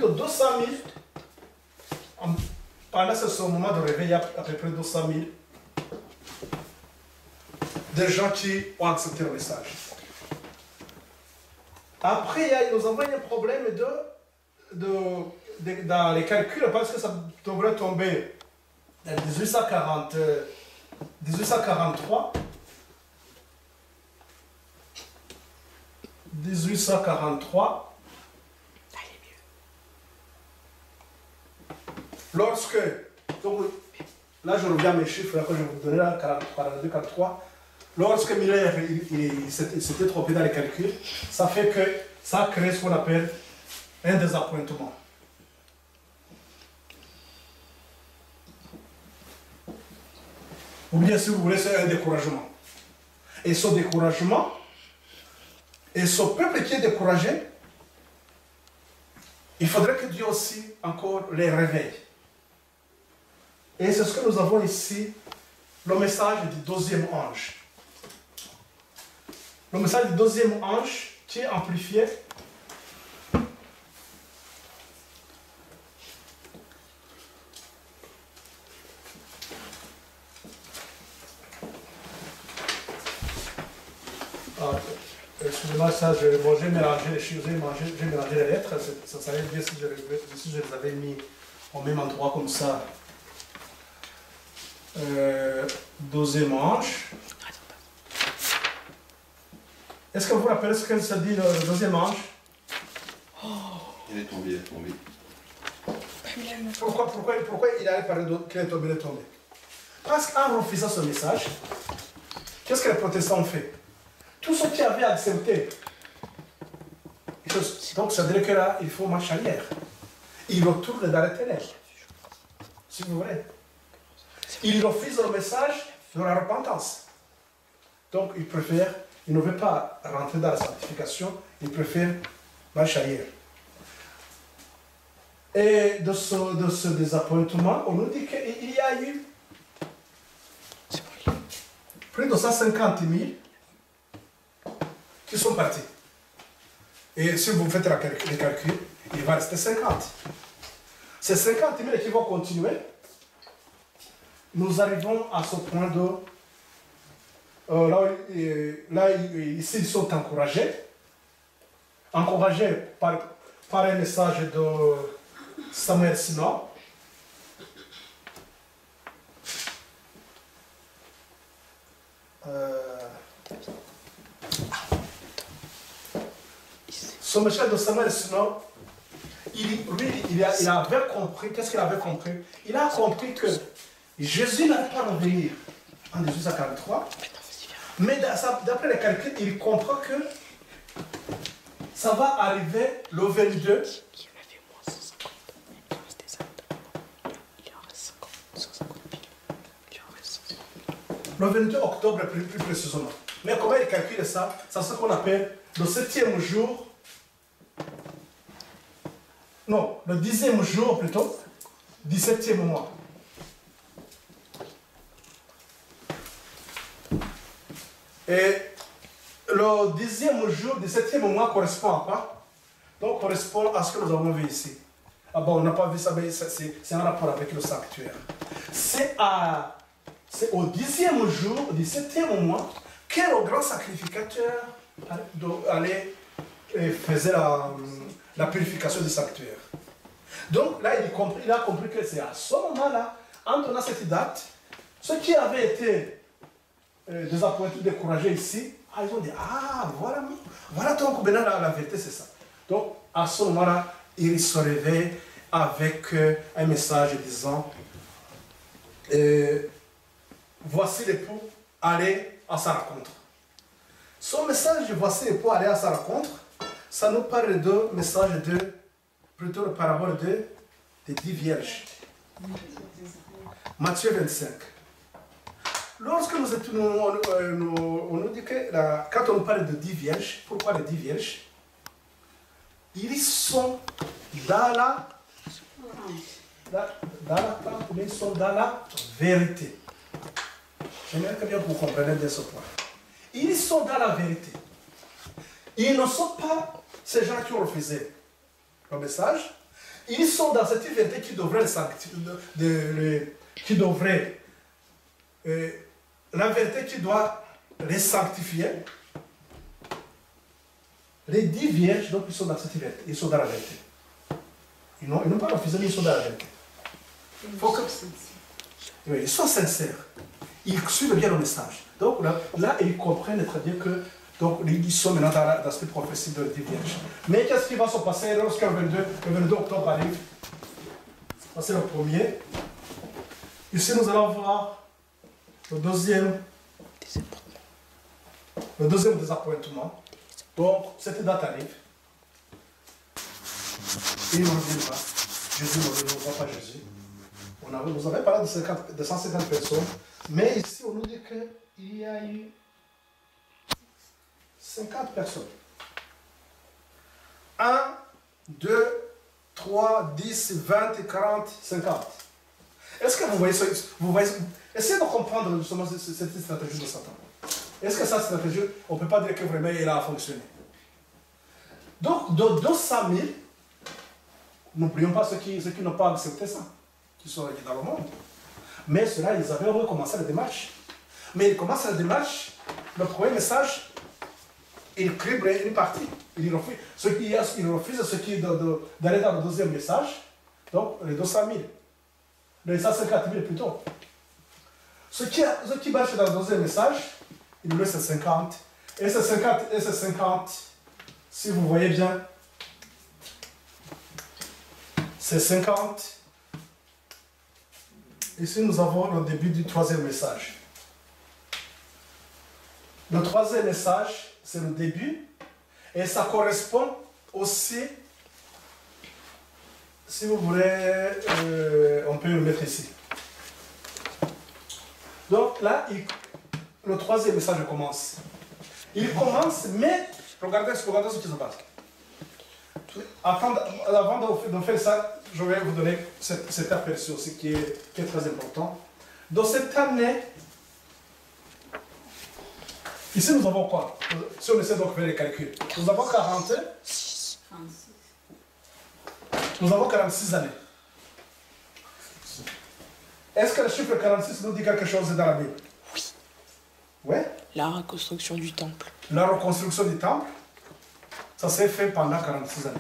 200 000, pendant ce moment de réveil, il y a à peu près 200 000 de gens qui ont accepté le message. Après, nous avons un problème dans les calculs, parce que ça devrait tomber en 1843. 1843. Lorsque, donc, là je reviens à mes chiffres là, que je vais vous donner là, 42, 43. Lorsque Miller il s'était trompé dans les calculs, ça fait que ça crée ce qu'on appelle un désappointement. Ou bien si vous voulez, c'est un découragement. Et ce découragement, et ce peuple qui est découragé, il faudrait que Dieu aussi encore les réveille. Et c'est ce que nous avons ici, le message du deuxième ange. Le message du deuxième ange qui est amplifié. Excusez-moi, ça, j'ai mélangé les chiffres, j'ai mélangé les lettres. Ça serait bien si je les avais mis au même endroit comme ça. Deuxième ange. Est-ce que vous vous rappelez ce que ça dit le deuxième ange? Il est tombé, il est tombé. Pourquoi il a parlé qu'il est tombé, il est tombé? Parce qu'en refusant ce message, qu'est-ce que les protestants ont fait? Tous ceux qui avaient accepté, donc ça veut dire que là, il faut marcher arrière. Ils retournent dans les ténèbres, si vous voulez. Ils refusent le message de la repentance. Donc ils préfèrent, ils ne veulent pas rentrer dans la sanctification, ils préfèrent marcher arrière. Et de ce désappointement, on nous dit qu'il y a eu plus de 150 000 qui sont partis. Et si vous faites les calculs, il va rester 50. Ces 50 000 qui vont continuer, nous arrivons à ce point de... là, ici, ils sont encouragés par un message de Samuel Sinon. Ce message de Samuel Sinon, il avait compris, qu'est-ce qu'il avait compris? Il a compris que Jésus n'allait pas revenir en 1843, mais d'après les calculs, il comprend que ça va arriver le 22. Le 22 octobre plus précisément. Mais comment il calcule ça? C'est ce qu'on appelle le 7e jour. Non, le 10e jour plutôt, 17e mois. Et le 10e jour, 17e mois correspond à quoi? Donc correspond à ce que nous avons vu ici. Ah bon, on n'a pas vu ça, mais c'est un rapport avec le sanctuaire. C'est à c'est au 10e jour du 7e mois que le grand sacrificateur allait et faisait la purification du sanctuaire. Donc là, il a compris que c'est à ce moment-là, en donnant cette date, ceux qui avaient été désappointés, découragés ici, ils ont dit, ah, voilà donc maintenant la vérité, c'est ça. Donc à ce moment-là, il se réveille avec un message disant, voici l'époux, allez à sa rencontre. Son message, voici l'époux, allez à sa rencontre, ça nous parle de message plutôt le parabole des 10 vierges. Matthieu 25. Lorsque nous étudions, on nous dit que quand on parle de 10 vierges, pourquoi les 10 vierges? Ils sont dans la ils sont dans la vérité. J'aimerais que bien vous compreniez bien ce point. Ils sont dans la vérité. Ils ne sont pas ces gens qui ont refusé le message. Ils sont dans cette vérité qui devrait la vérité qui doit les sanctifier. Les 10 vierges, donc ils sont dans cette vérité, ils sont dans la vérité. Ils n'ont pas refusé, mais ils sont dans la vérité. Oui, ils sont sincères. Ils suivent bien le message. Donc là ils comprennent très bien que donc, ils sont maintenant dans cette prophétie de 10 vierges. Mais qu'est-ce qui va se passer lorsque le 22 octobre arrive? C'est le premier. Ici, nous allons voir le deuxième désappointement. Donc, cette date arrive. Il ne revient pas. Jésus ne revient pas, Jésus. Vous avez parlé de 150 personnes. Mais ici, on nous dit qu'il y a eu 50 personnes. 1, 2, 3, 10, 20, 40, 50. Est-ce que vous voyez, essayez de comprendre justement cette stratégie de Satan. Est-ce que cette stratégie, on ne peut pas dire que vraiment elle a fonctionné? Donc, de 200 000, n'oublions pas ceux qui n'ont pas accepté ça, qui sont dans le monde. Mais ceux-là, ils avaient recommencé la démarche. Mais ils commencent la démarche, le premier message, il crible une partie. Il refuse ce qui d'aller dans le deuxième message, donc les 200 000. Les 150 000 plutôt. Ceux qui marchent dans le deuxième message, il nous laisse 50. Et ces 50, si vous voyez bien, c'est 50. Ici, nous avons le début du troisième message. Le troisième message, c'est le début, et ça correspond aussi, si vous voulez, on peut le mettre ici. Donc là, le troisième message commence. Il commence, mais regardez ce qui se passe. Avant de faire ça, je vais vous donner cet aperçu aussi qui est très important. Dans cette année, ici nous avons quoi? Si on essaie de faire les calculs, nous avons 40, nous avons 46 années. Est-ce que le chiffre 46 nous dit quelque chose dans la Bible? Oui. Ouais? La reconstruction du temple. La reconstruction du temple, ça s'est fait pendant 46 années.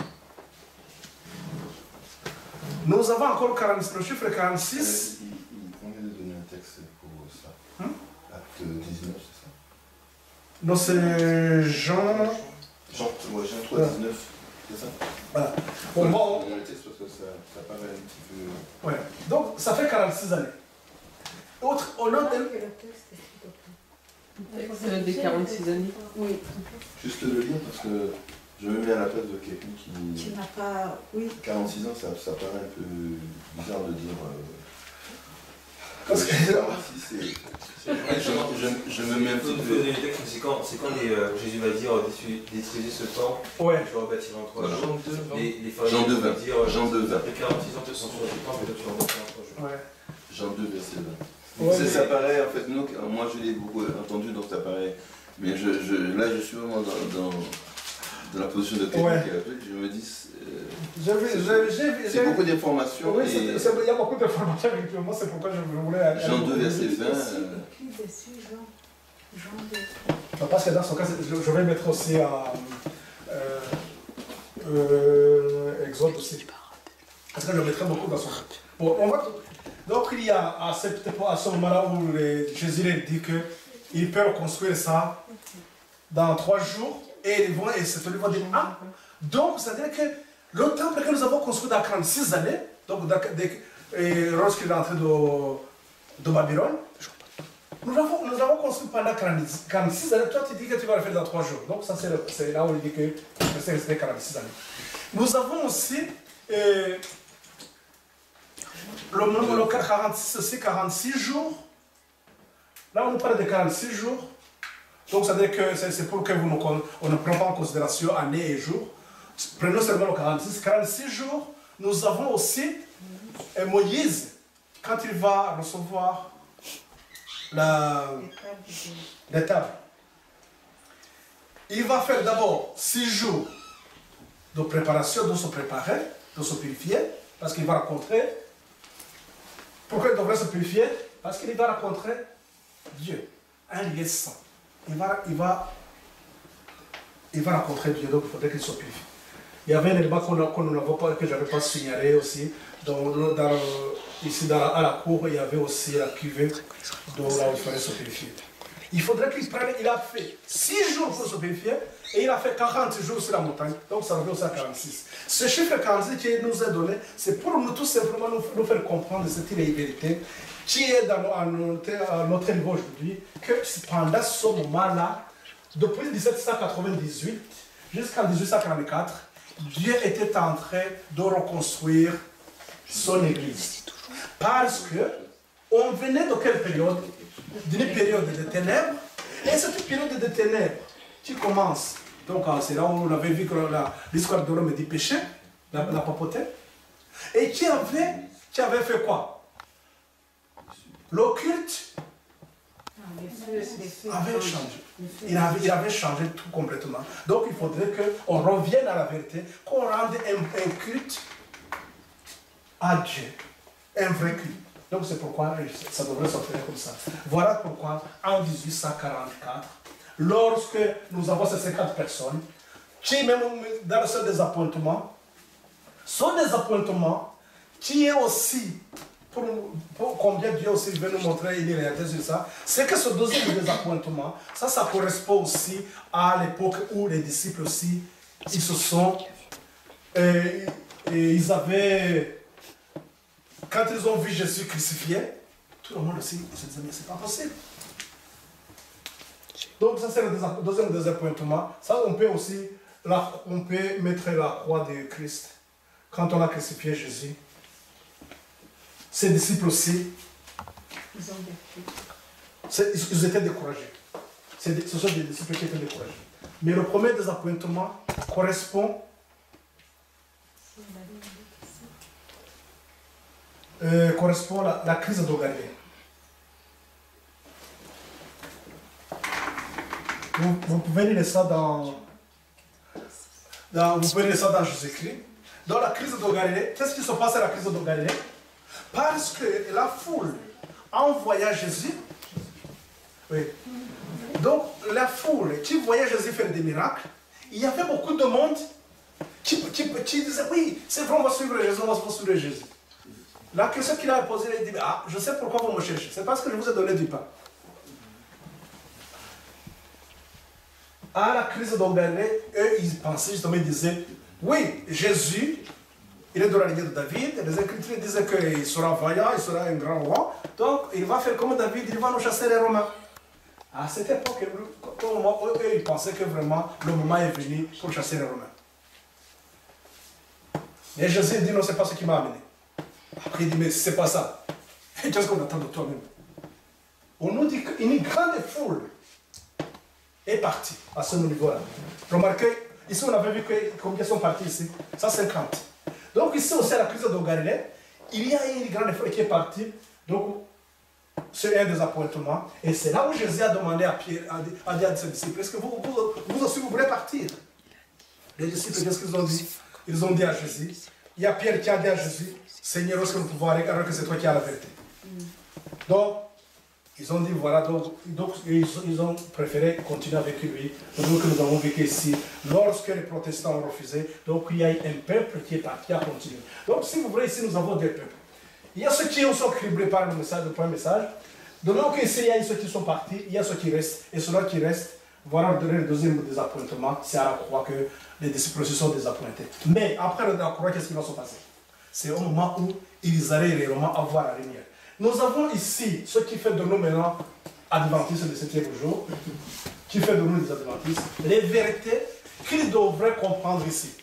Nous avons encore le chiffre 46. Il vient de donner un texte pour ça. Acte 19, c'est ça? Non, c'est Jean 3, 19, c'est ça? Voilà. On va le texte parce que ça paraît un petit peu... Ouais. Donc, ça fait 46 années. On a C'est des 46 années. Oui. Juste le lire parce que je me mets à la place de quelqu'un qui... Tu n'as pas... Oui. 46 ans, ça paraît un peu bizarre de dire... Parce que... Je me mets un petit peu... C'est quand Jésus va dire détruisez ce temple, Ouais. je vais rebâtir en 3 jours. Les Jean 2, vont dire Jean 2, après 46 ans tu es sur le temple et toi tu vas rebâtir en 3 jours. Ouais. Jean 2, verset 20. Ouais, Ça paraît, en fait, moi je l'ai beaucoup entendu, donc ça paraît... Mais là je suis vraiment dans la position de quelqu'un Ouais. qui a fait, je me dis, C'est beaucoup d'informations. Oui, et il y a beaucoup d'informations, effectivement, c'est pourquoi je voulais aller. Jean 2, verset 20. Parce que dans son cas, je vais mettre aussi Exode aussi. Parce que je mettrai beaucoup dans son cas. Bon, donc il y a à ce moment-là où Jésus leur dit qu'ils peuvent construire ça dans 3 jours et ils vont, et c'est lui va dire donc c'est-à-dire que le temple que nous avons construit dans 46 années, donc lorsqu'il est entré de Babylone, nous l'avons construit pendant 46 années. Toi, tu dis que tu vas le faire dans 3 jours. Donc, ça, c'est là où il dit que c'est resté 46 années. Nous avons aussi le numéro 46, c'est 46 jours. Là, on nous parle de 46 jours. Donc, c'est-à-dire que c'est pour que on ne prend pas en considération année et jour. Prenons seulement le 46. 46 jours. Nous avons aussi Moïse, quand il va recevoir les tables. Il va faire d'abord 6 jours de préparation, de se préparer, de se purifier, parce qu'il va rencontrer. Pourquoi il devrait se purifier? Parce qu'il va rencontrer Dieu, un lieu saint. Il va rencontrer Dieu, donc il faudrait qu'il se purifie. Il y avait un élément que je n'avais pas signalé aussi. Ici à la cour, il y avait aussi la cuvée là où il fallait se purifier. Il faudrait qu'il prenne, il a fait 6 jours pour se purifier et il a fait 40 jours sur la montagne. Donc ça revient aussi à 46. Ce chiffre 46 qui nous est donné, c'est pour nous tout simplement nous faire comprendre cette vérité qui est à notre niveau aujourd'hui, que pendant ce moment-là, depuis 1798 jusqu'en 1844, Dieu était en train de reconstruire son église. Parce que on venait de quelle période? D'une période de ténèbres. Et cette période de ténèbres qui commence, donc c'est là où on avait vu que l'histoire de l'homme du péché, la papauté, et qui avait fait quoi? Le culte avait changé. Il avait changé tout complètement. Donc il faudrait qu'on revienne à la vérité, qu'on rende un culte à Dieu. Un vrai culte. Donc c'est pourquoi ça devrait se faire comme ça. Voilà pourquoi en 1844, lorsque nous avons ces 50 personnes, qui même dans ce désappointement qui est aussi, pour combien Dieu aussi veut nous montrer une réalité sur ça, c'est que ce deuxième désappointement, ça correspond aussi à l'époque où les disciples aussi, ils se sont, ils avaient, quand ils ont vu Jésus crucifié, tout le monde aussi se disait, mais c'est pas possible. Donc ça c'est le deuxième désappointement. Ça on peut aussi, on peut mettre la croix de Christ. Quand on a crucifié Jésus, ses disciples aussi, ils étaient découragés. Ce sont des disciples qui étaient découragés. Mais le premier désappointement correspond à la crise de Galilée. Vous pouvez lire ça dans Jésus-Christ. Dans la crise de Galilée, qu'est-ce qui se passe à la crise de Galilée? Parce que la foule envoya Jésus. Oui. Donc la foule qui voyait Jésus faire des miracles, il y avait beaucoup de monde qui disait oui, c'est vrai, on va suivre Jésus, on va suivre Jésus. La question qu'il a posée, il dit je sais pourquoi vous me cherchez, c'est parce que je vous ai donné du pain. À la crise de Galilée, eux ils pensaient justement, ils disaient oui, Jésus, il est de la lignée de David, les Écritures disaient qu'il sera vaillant, il sera un grand roi, donc il va faire comme David, il va nous chasser les Romains. À cette époque, eux ils pensaient que vraiment le moment est venu pour chasser les Romains. Et Jésus dit non, c'est pas ce qui m'a amené. Après il dit mais c'est pas ça. Qu'est-ce qu'on attend de toi-même? On nous dit qu'une grande foule est partie à ce niveau-là. Remarquez, ici on avait vu combien sont partis ici? 150. Donc ici aussi à la crise de Galilée, il y a une grande foule qui est partie. Donc c'est un désappointement. Et c'est là où Jésus a demandé à Pierre, à dire à ses disciples, est-ce que vous aussi vous voulez partir? Les disciples, qu'est-ce qu'ils ont dit? Ils ont dit à Jésus, il y a Pierre qui a dit à Jésus, Seigneur, est-ce que nous pouvons aller alors que c'est toi qui as la vérité? Donc, ils ont dit, voilà, donc ils ont préféré continuer avec lui. Donc, nous avons vu qu'ici, lorsque les protestants ont refusé, donc il y a un peuple qui est parti à continuer. Donc, si vous voulez, ici, nous avons deux peuples. Il y a ceux qui sont criblés par le message, le premier message. Donc, ici, il y a ceux qui sont partis, il y a ceux qui restent. Et ceux-là qui restent, voilà le deuxième désappointement, c'est à la croix que les disciples se sont désappointés. Mais après la croix, qu'est-ce qui va se passer? C'est au moment où ils allaient réellement avoir la lumière. Nous avons ici ce qui fait de nous maintenant adventistes du 7e jour, qui fait de nous des adventistes, les vérités qu'ils devraient comprendre ici.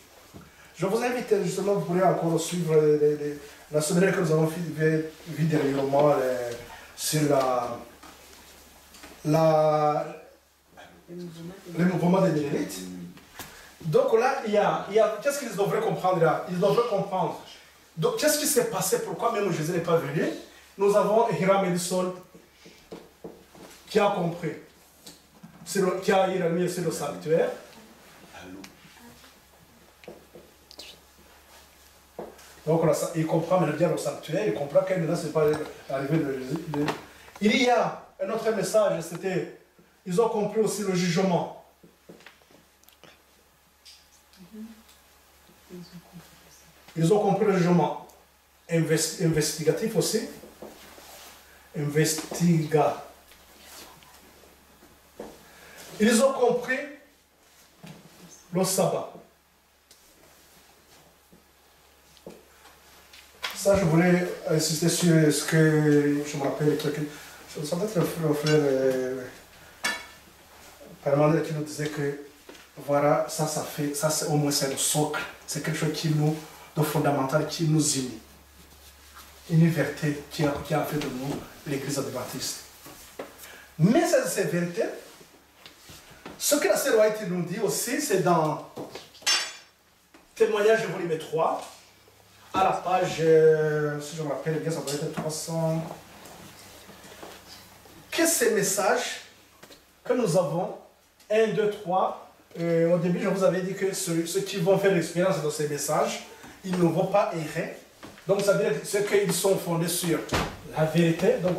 Je vous invite justement, vous pourrez encore suivre la semaine que nous avons vu dernièrement sur le mouvement des Mennonites. Donc là, il y a qu'est-ce qu'ils devraient comprendre là? Ils devraient comprendre. Donc, qu'est-ce qui s'est passé? Pourquoi même Jésus n'est pas venu? Nous avons Hiram Edison qui a compris, qui a eu la lumière sur le sanctuaire. Donc, il comprend maintenant bien le sanctuaire, il comprend que maintenant, ce n'est pas l'arrivée de Jésus. Il y a un autre message, c'était, ils ont compris aussi le jugement. Ils ont compris le jugement investigatif aussi. Ils ont compris le sabbat. Ça, je voulais insister sur ce que je me rappelle. Ça doit être le frère Parmandel qui nous disait que voilà, ça c'est au moins c'est le socle. C'est quelque chose qui nous, de fondamental, qui nous unit. Une vérité qui a fait de nous l'Église adventiste. Mais ces vérités, ce que la sœur White nous dit aussi, c'est dans Témoignage volume 3, à la page, si je me rappelle bien, ça doit être 300. Que ces messages que nous avons, 1, 2, 3, au début je vous avais dit que ceux qui vont faire l'expérience de ces messages, ils ne vont pas errer. Donc ça veut dire qu'ils sont fondés sur la vérité. Donc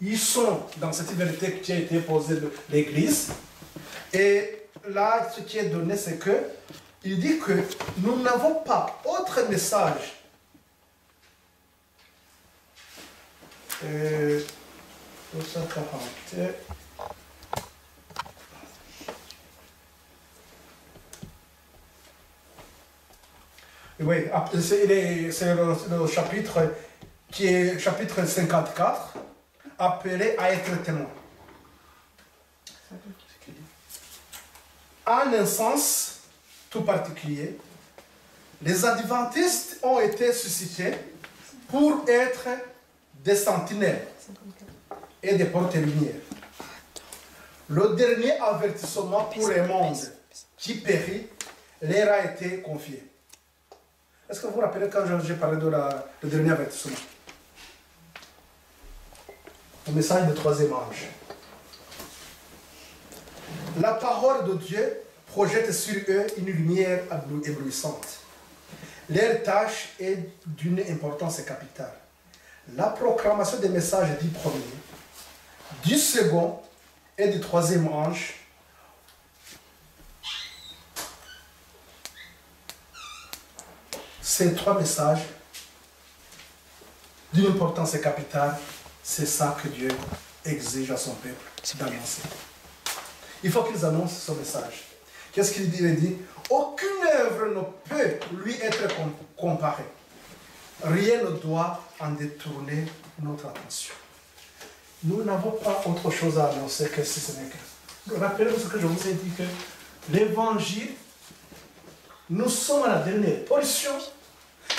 ils sont dans cette vérité qui a été posée de l'Église. Et là, ce qui est donné, c'est que il dit que nous n'avons pas autre message. Oui, c'est le chapitre qui est chapitre 54, appelé à être témoin. En un sens tout particulier, les adventistes ont été suscités pour être des sentinelles et des porte-lumière. Le dernier avertissement pour le monde qui périt leur a été confié. Est-ce que vous vous rappelez quand j'ai parlé de le dernier avertissement? Le message du troisième ange. La parole de Dieu projette sur eux une lumière éblouissante. Leur tâche est d'une importance capitale. La proclamation des messages du premier, du second et du troisième ange ces trois messages d'une importance capitale, c'est ça que Dieu exige à son peuple d'annoncer. Il faut qu'ils annoncent ce message. Qu'est-ce qu'il dit? Il dit, aucune œuvre ne peut lui être comparée. Rien ne doit en détourner notre attention. Nous n'avons pas autre chose à annoncer que si ce n'est que... Rappelez-vous ce que je vous ai dit, que l'évangile, nous sommes à la dernière portion,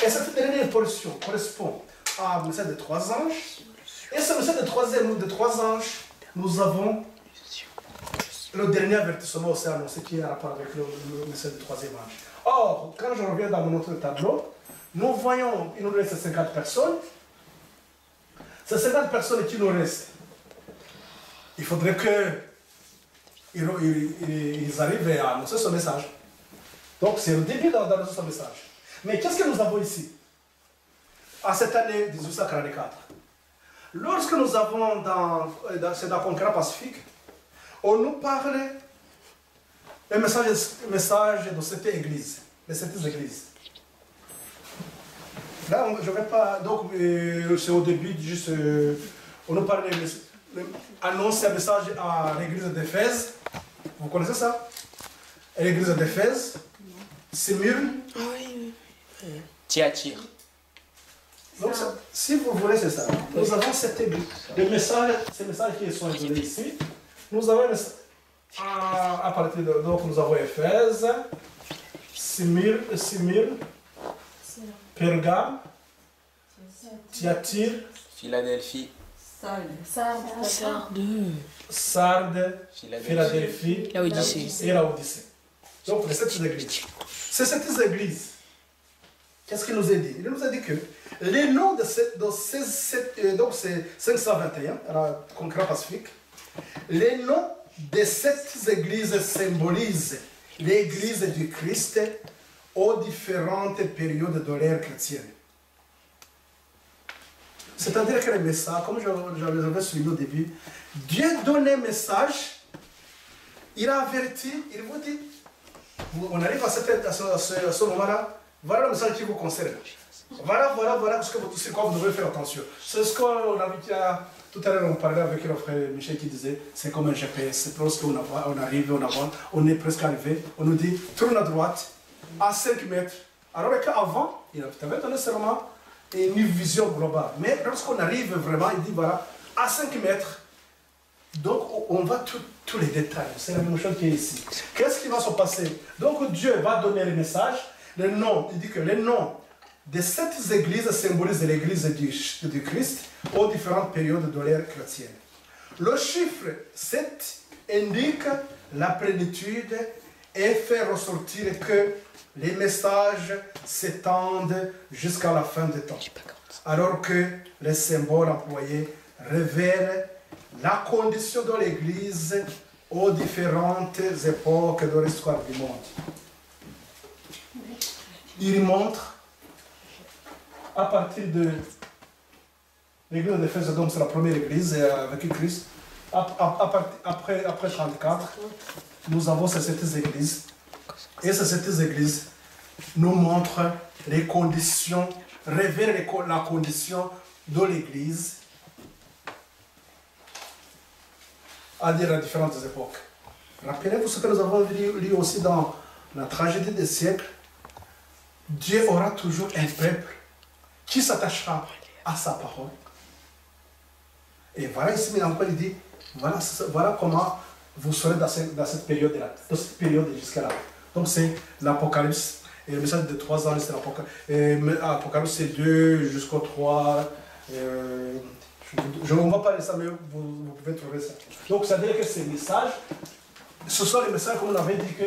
et cette dernière portion correspond à le message des trois anges, et ce message des trois anges, nous avons le dernier avertissement aussi annoncé qui est en rapport avec le message du troisième ange. Or, quand je reviens dans notre tableau, nous voyons, il nous reste 50 personnes. Ces 50 personnes qui nous restent, il faudrait qu'ils arrivent à annoncer ce message. Donc c'est le début dans ce message. Mais qu'est-ce que nous avons ici? À cette année 1844. Lorsque nous avons c'est dans Conquérant Pacifique, on nous parlait un message de cette église, de cette église. Là, je ne vais pas. Donc, c'est au début, juste. On nous parlait, annonce un message à l'église d'Éphèse. Vous connaissez ça? À l'église d'Éphèse, Smyrne. Oui. Thyatire. Donc, si vous voulez, c'est ça. Nous avons cette église. Les messages, ces messages qui sont donnés ici, nous avons à partir de. Donc, nous avons Éphèse, Smyrne, Pergame, Thyatire, Philadelphie, Sardes, Philadelphie Laodicée. et Laodicée. Donc, les sept églises. C'est cette église. Qu'est-ce qu'il nous a dit? Il nous a dit que les noms de ces 521, à la Conquérant Pacifique, les noms de cette église symbolisent l'église du Christ aux différentes périodes de l'ère chrétienne. C'est-à-dire que les messages, comme j'avais souligné au début, Dieu donne un message, il a averti, il vous dit, on arrive à ce moment-là, voilà le message qui vous concerne. Voilà sur quoi vous devez faire attention. C'est ce qu'on a vu tout à l'heure, on parlait avec le frère Michel qui disait, c'est comme un GPS, lorsqu'on arrive, on avance, on est presque arrivé, on nous dit, tourne à droite, à 5 mètres. Alors qu'avant, il avait donné seulement une vision globale. Mais lorsqu'on arrive vraiment, il dit, voilà, à 5 mètres, donc on va tous les détails. C'est la même chose qui est ici. Qu'est-ce qui va se passer? Donc Dieu va donner le message, le nom, il dit que les noms de cette église symbolisent l'église du Christ aux différentes périodes de l'ère chrétienne. Le chiffre 7 indique la plénitude et fait ressortir que les messages s'étendent jusqu'à la fin des temps. Alors que les symboles employés révèlent la condition de l'Église aux différentes époques de l'histoire du monde. Il montre, à partir de l'église d'Éphèse, donc c'est la première église avec Christ, après 34, nous avons ces sept églises. Et ces sept églises nous montrent les conditions, révèlent la condition de l'église à dire à différentes époques. Rappelez-vous ce que nous avons lu aussi dans la tragédie des siècles. Dieu aura toujours un peuple qui s'attachera à sa parole. Et voilà ici, mais encore il dit, voilà comment vous serez dans cette période-là, dans cette période jusqu'à là. Donc c'est l'Apocalypse, et le message de 3 ans, c'est l'Apocalypse. Apocalypse c'est 2 jusqu'au 3. Je ne vais pas laisser ça, mais vous pouvez trouver ça. Donc ça veut dire que ces messages, ce sont les messages comme on avait dit que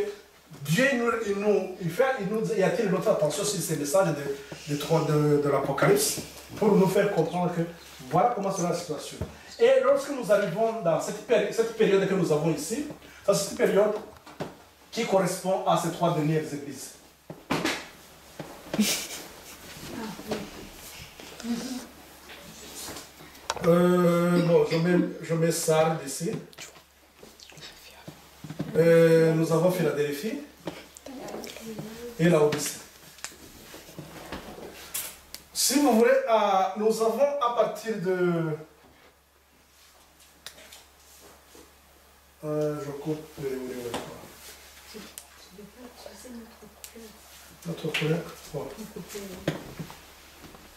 Dieu il attire notre attention sur ces messages de l'Apocalypse pour nous faire comprendre que voilà comment sera la situation. Et lorsque nous arrivons dans cette période que nous avons ici, c'est cette période qui correspond à ces 3 dernières églises. Bon, je mets Sardes ici. Nous avons Philadelphie et Laodicée. Si vous voulez, nous avons à partir de... je coupe notre couleur. Bon.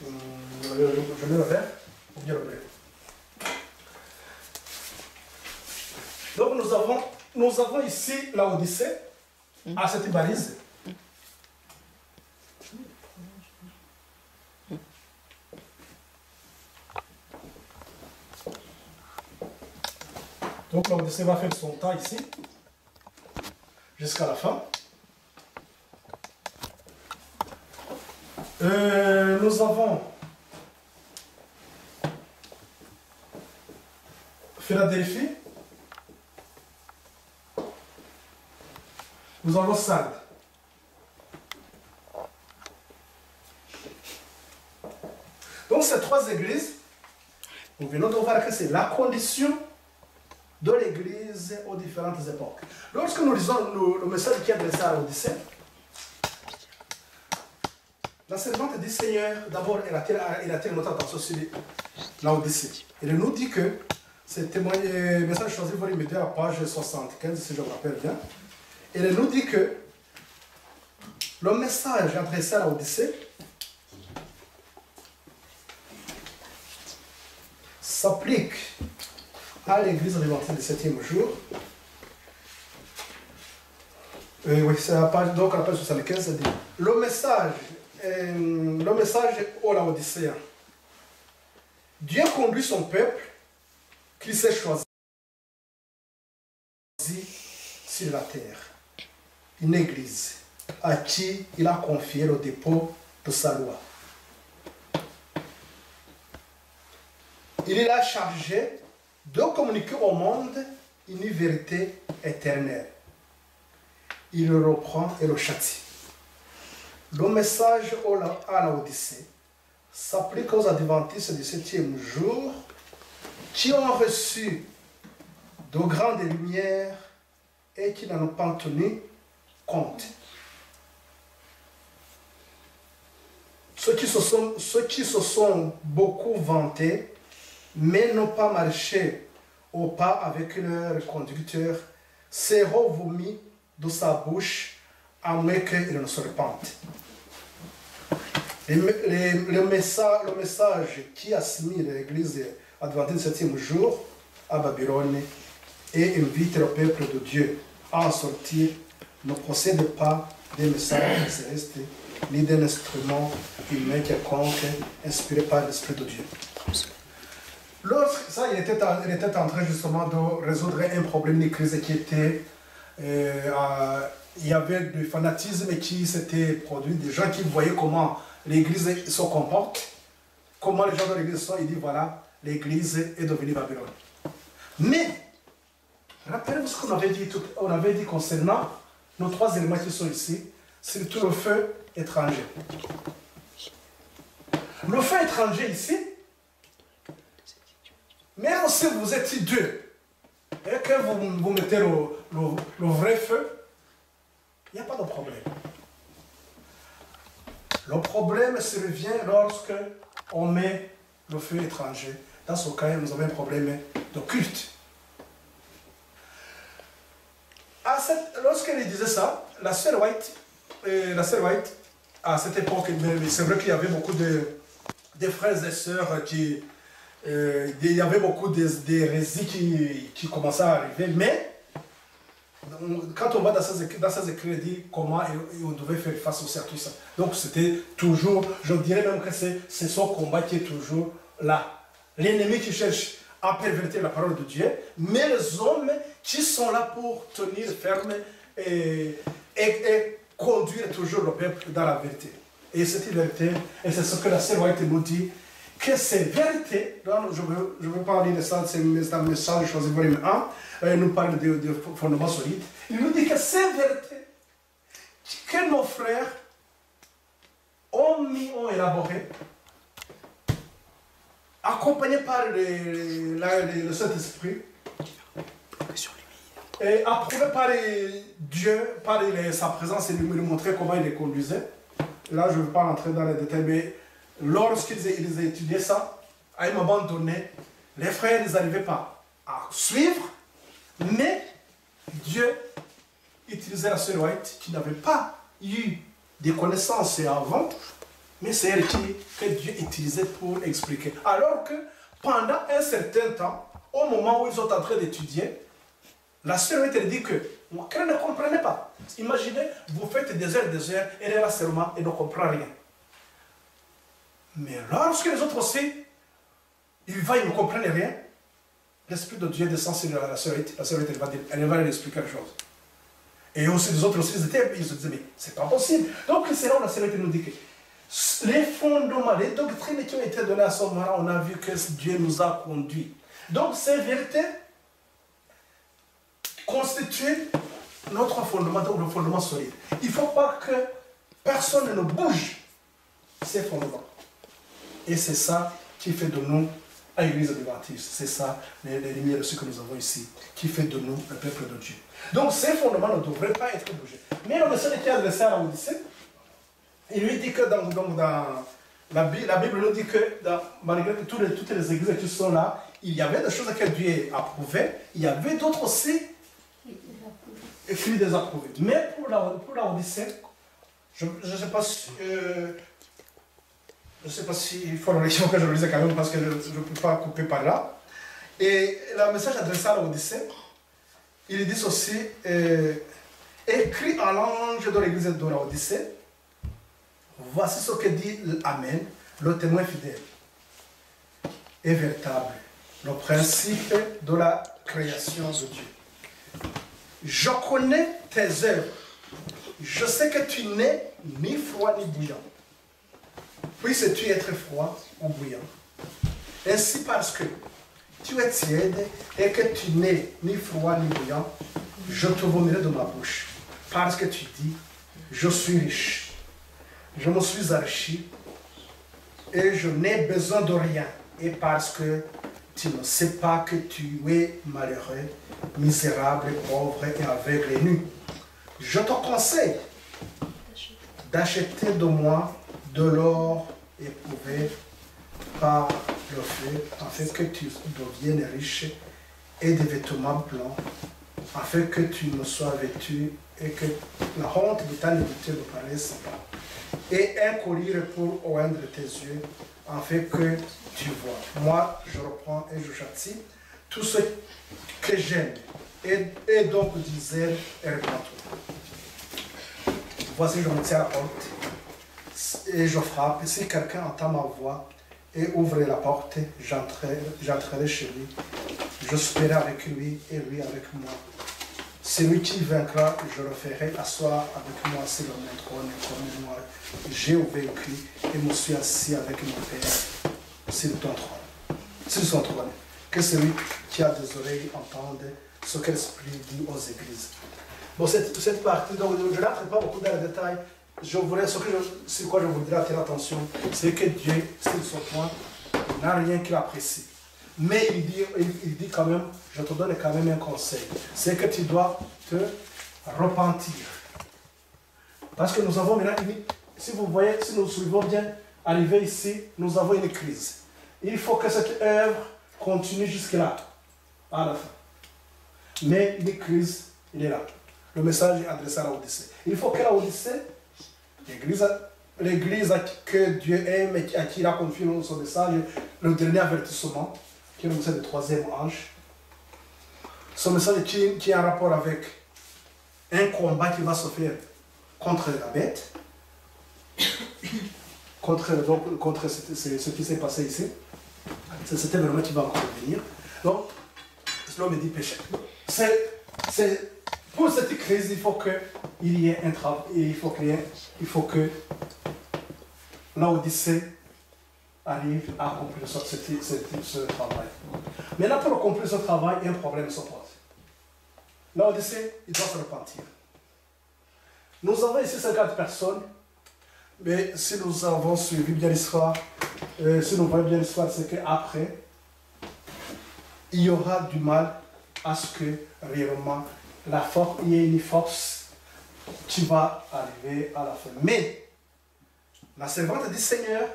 Je mets le vert ou bien le bleu. Donc nous avons ici Laodicée à cette balise. Donc Laodicée va faire son temps ici jusqu'à la fin. Nous avons Philadelphie. Nous avons Sardes. Donc ces trois églises, nous venons de voir que c'est la condition de l'église aux différentes époques. Lorsque nous lisons le message qui est adressé à l'Odyssée, la servante dit Seigneur, d'abord elle attire notre attention sur l'Odyssée. Elle nous dit que c'est message choisi, vous mettez à la page 75 si je me rappelle bien. Elle nous dit que le message adressé à l'Odyssée s'applique à l'église adventiste du 7e jour. Oui, c'est la page, donc la page 75, ça dit le message au Laodicéen. Dieu conduit son peuple qu'il s'est choisi sur la terre. Une église à qui il a confié le dépôt de sa loi. Il l'a chargé de communiquer au monde une vérité éternelle. Il le reprend et le châtie. Le message à l'Odyssée s'applique aux adventistes du 7e jour qui ont reçu de grandes lumières et qui n'en ont pas tenu compte. Ceux qui se sont beaucoup vantés, mais n'ont pas marché au pas avec leur conducteur, seront vomis de sa bouche à moins qu'il ne se repente. Le message qui assimile l'église adventiste du 7e jour à Babylone et invite le peuple de Dieu à en sortir ne procède pas des messages célestes ni d'un instrument humain quelconque inspiré par l'Esprit de Dieu. Lorsque ça, il était en train justement de résoudre un problème de crise qui était... il y avait du fanatisme qui s'était produit, des gens qui voyaient comment l'église se comporte, comment les gens de l'église sont, il dit voilà, l'église est devenue Babylone. Mais, rappelez-vous ce qu'on avait dit concernant nos trois éléments qui sont ici, surtout le feu étranger. Le feu étranger ici, même si vous êtes deux, et que vous mettez le vrai feu, il n'y a pas de problème. Le problème survient lorsque on met le feu étranger. Dans ce cas, nous avons un problème de culte. Lorsqu'elle disait ça, la sœur White, à cette époque, c'est vrai qu'il y avait beaucoup de frères et sœurs qui... il y avait beaucoup d'hérésies qui commençaient à arriver, mais quand on va dans ces écrits, il dit comment on devait faire face aussi à tout ça. Donc c'était toujours, je dirais même que c'est son combat qui est toujours là. L'ennemi qui cherche à pervertir la parole de Dieu, mais les hommes qui sont là pour tenir ferme et conduire toujours le peuple dans la vérité. Et cette vérité, et c'est ce que la sœur White nous dit, que ces vérités, je veux parler de ça, c'est un message choisi volume 1, nous parle de fondements solides. Il nous dit que ces vérités que nos frères ont élaborées, accompagnés par le Saint-Esprit, et approuvés par Dieu, par sa présence, et lui montrer comment il les conduisait. Là, je ne veux pas rentrer dans les détails, mais lorsqu'ils étudiaient ça, à un moment donné, les frères n'arrivaient pas à suivre, mais Dieu utilisait la sœur White qui n'avait pas eu des connaissances avant, mais c'est elle que Dieu utilisait pour expliquer. Alors que pendant un certain temps, au moment où ils sont en train d'étudier, la sœur White dit que qu'elle ne comprenait pas. Imaginez, vous faites des heures, elle est là seulement et ne comprend rien. Mais lorsque les autres aussi, ils ne comprennent rien, l'Esprit de Dieu descend sur la sœur White, elle va leur expliquer quelque chose. Et aussi les autres aussi, ils se disaient, mais c'est pas possible. Donc c'est là où la sœur White nous dit que les fondements, les doctrines qui ont été données à ce moment-là, on a vu que Dieu nous a conduits. Donc ces vérités constituent notre fondement, donc le fondement solide. Il ne faut pas que personne ne bouge ces fondements. Et c'est ça qui fait de nous, à l'Église adventiste, c'est ça, les lumières de ce que nous avons ici, qui fait de nous le peuple de Dieu. Donc ces fondements ne devraient pas être bougés. Mais le message qui est adressé à la Odyssée, il lui dit que dans la Bible nous dit que malgré que toutes les églises qui sont là, il y avait des choses que Dieu approuvait, il y avait d'autres aussi qui désapprouvait. Mais pour la Odyssée, je ne sais pas si... je ne sais pas s'il faut que je le lise quand même parce que je ne peux pas couper par là. Et le message adressé à l'Odyssée, il dit aussi, écrit à l'ange de l'église de l'Odyssée, voici ce que dit l'Amen, le témoin fidèle et véritable, le principe de la création de Dieu. Je connais tes œuvres, je sais que tu n'es ni froid ni bouillant. Puisses-tu être froid ou bouillant. Ainsi parce que tu es tiède et que tu n'es ni froid ni bouillant, je te vomirai de ma bouche. Parce que tu dis, je suis riche, je me suis enrichi et je n'ai besoin de rien. Et parce que tu ne sais pas que tu es malheureux, misérable, pauvre et aveugle et nu. Je te conseille d'acheter de moi de l'or éprouvé par le feu, afin que tu deviennes riche, et des vêtements blancs, afin que tu ne sois vêtu et que la honte de ta nudité ne paraisse pas. Et un collier pour oindre tes yeux, afin que tu vois. Moi, je reprends et je châtie tout ce que j'aime. Et donc, disait, et réponds-toi. Voici, je me tiens à la porte et je frappe. Si quelqu'un entend ma voix et ouvre la porte, j'entrerai chez lui. Je souperai avec lui et lui avec moi. Celui qui vaincra, je le ferai asseoir avec moi sur mon trône, comme moi j'ai vaincu et me suis assis avec mon Père sur ton trône. Sur son trône. Que celui qui a des oreilles entende ce que l'Esprit dit aux églises. Bon, cette partie, donc, je n'entre pas beaucoup dans les détails. Sur quoi je voudrais attirer l'attention, c'est que Dieu, sur ce point, n'a rien qu'il apprécie. Mais il dit quand même, je te donne quand même un conseil, c'est que tu dois te repentir. Parce que nous avons maintenant, si vous voyez, si nous suivons bien, arrivé ici, nous avons une crise. Il faut que cette œuvre continue jusque-là, à la fin. Mais une crise, il est là. Le message est adressé à l'Odyssée. Il faut que l'Odyssée, l'église que Dieu aime et à qui il a confié son message, le dernier avertissement, qui est le message du troisième ange, ce message qui est en rapport avec un combat qui va se faire contre la bête, contre ce qui s'est passé ici. C'est cet événement qui va encore venir. Donc, l'homme dit péché. Pour cette crise, il faut qu'il y ait un travail, il faut que l'Odyssée arrive à accomplir ce travail. Maintenant, pour accomplir ce travail, un problème se pose. L'Odyssée, il doit se repentir. Nous avons ici 50 personnes, mais si nous avons suivi bien l'histoire, si nous voyons bien l'histoire, c'est qu'après, il y aura du mal à ce que réellement il y ait une force qui va arriver à la fin. Mais la servante du Seigneur,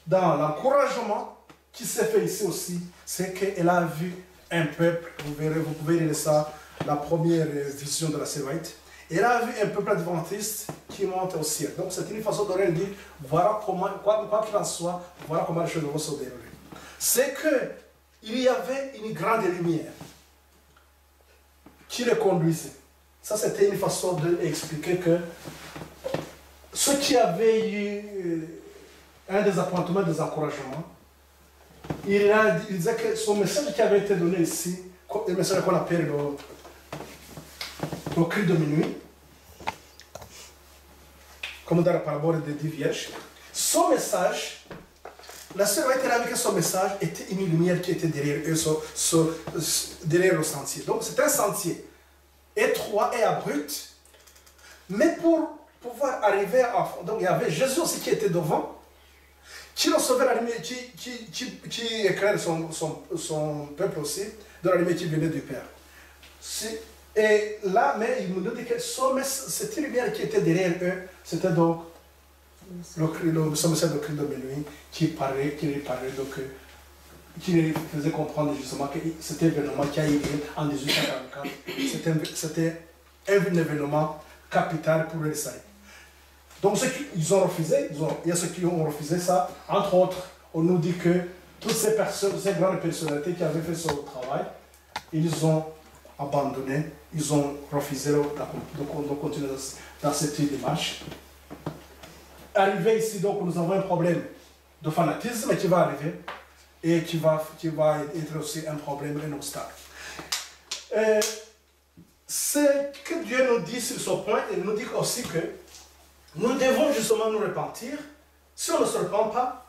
dans l'encouragement qui s'est fait ici aussi, c'est qu'elle a vu un peuple, vous pouvez lire ça, la première vision de la servante. Elle a vu un peuple adventiste qui monte au ciel. Donc c'est une façon de leur dire, voilà comment, quoi qu'il en soit, voilà comment les choses vont se dérouler. C'est qu'il y avait une grande lumière qui les conduisait. Ça, c'était une façon d'expliquer que ceux qui avaient eu un désappointement, des encouragements, il disait que son message qui avait été donné ici, le message qu'on appelle le cri de minuit, comme dans la parabole des 10 vierges, son message, la sœur était là avec son message, était une lumière qui était derrière eux, derrière le sentier. Donc c'est un sentier étroit et abrupt, mais pour pouvoir arriver à... Donc il y avait Jésus aussi qui était devant, qui le sauvait la lumière, qui éclaire son peuple aussi, de la lumière qui venait du Père. Et là, mais il nous dit que cette lumière qui était derrière eux, c'était donc le sommet de cri de minuit qui les faisait comprendre justement que cet événement qui a eu lieu en 1844, c'était un événement capital pour le salut. Donc ceux qui ont refusé, il y a ceux qui ont refusé ça. Entre autres, on nous dit que toutes ces personnes, ces grandes personnalités qui avaient fait ce travail, ils ont abandonné, ils ont refusé de continuer dans cette démarche. Arrivé ici, donc nous avons un problème de fanatisme qui va arriver et qui va être aussi un problème, un obstacle. Ce que Dieu nous dit sur ce point, il nous dit aussi que nous devons justement nous repentir. Si on ne se repent pas,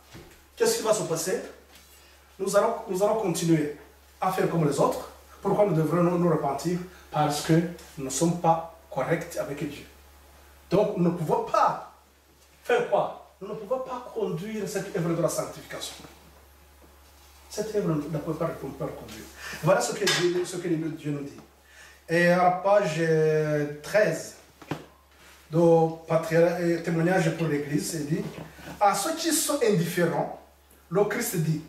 qu'est-ce qui va se passer? Nous allons continuer à faire comme les autres. Pourquoi nous devrions nous repentir? Parce que nous ne sommes pas corrects avec Dieu. Donc nous ne pouvons pas faire quoi? Nous ne pouvons pas conduire cette œuvre de la sanctification. Cette œuvre ne peut pas conduire. Voilà ce que Dieu nous dit. Et à la page 13, de témoignage pour l'Église, il dit: à ceux qui sont indifférents, le Christ dit: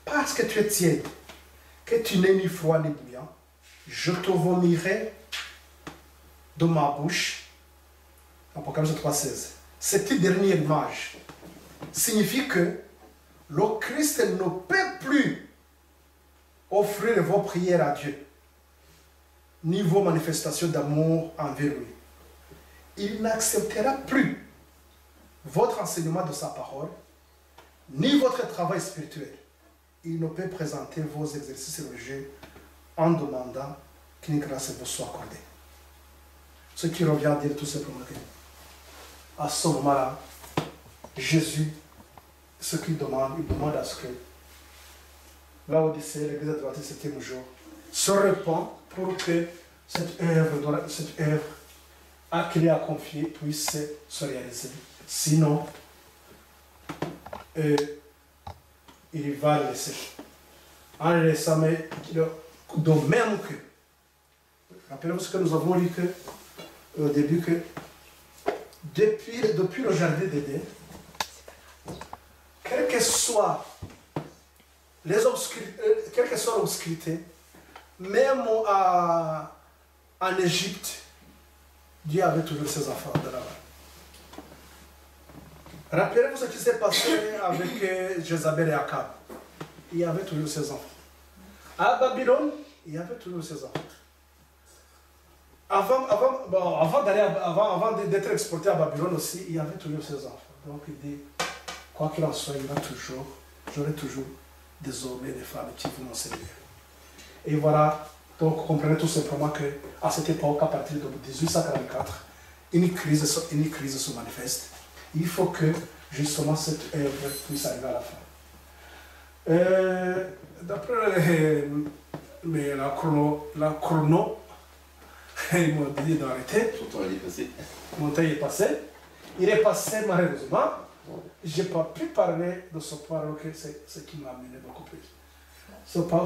parce que tu es tiède, que tu n'es ni froid ni bouillant, je te vomirai de ma bouche. Apocalypse 3,16. Cette dernière image signifie que le Christ ne peut plus offrir vos prières à Dieu, ni vos manifestations d'amour envers lui. Il n'acceptera plus votre enseignement de sa parole, ni votre travail spirituel. Il ne peut présenter vos exercices religieux en demandant qu'une grâce vous soit accordée. Ce qui revient à dire tout simplement que, à ce moment-là, Jésus, ce qu'il demande, il demande à ce que l'Odyssée, l'église adventiste du 7e jour, se répand pour que cette œuvre qu'il a confiée puisse se réaliser. Sinon, il va le laisser. En le laissant, mais de même que, rappelez-vous ce que nous avons dit au début, que depuis le jardin d'Éden, quelle que soit l'obscurité, même en Égypte, Dieu avait toujours ses enfants de là-bas. Rappelez-vous ce qui s'est passé avec Jézabel et Akab. Il y avait toujours ses enfants. À Babylone, il y avait toujours ses enfants. Avant d'être exporté à Babylone aussi, il y avait toujours ses enfants. Donc il dit, quoi qu'il en soit, j'aurai toujours désormais des femmes qui vont me servir. Et voilà, donc comprenez tout simplement qu'à cette époque, à partir de 1844, une crise se manifeste. Il faut que justement cette œuvre puisse arriver à la fin. D'après la chrono, ils m'ont dit d'arrêter. Mon temps est passé. Il est passé malheureusement. Je n'ai pas pu parler de ce point, que c'est ce qui m'a amené beaucoup plus. Ce point,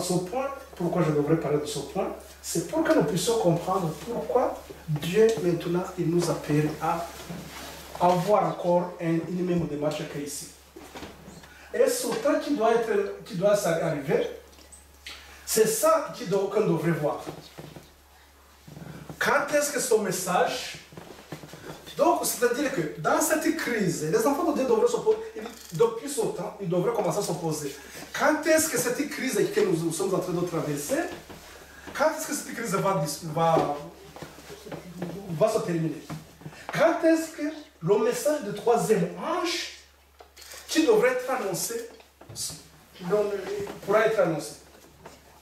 pourquoi je devrais parler de ce point, c'est pour que nous puissions comprendre pourquoi Dieu maintenant il nous appelle à avoir encore une même démarche qu'ici. Et ce temps qui doit arriver, c'est ça qu'on devrait voir. Quand est-ce que ce message... Donc, c'est-à-dire que dans cette crise, les enfants de Dieu devraient se poser, depuis ce temps, ils devraient commencer à se poser. Quand est-ce que cette crise que nous sommes en train de traverser, quand est-ce que cette crise va se terminer? Quand est-ce que le message du troisième ange qui devrait être annoncé pourra être annoncé?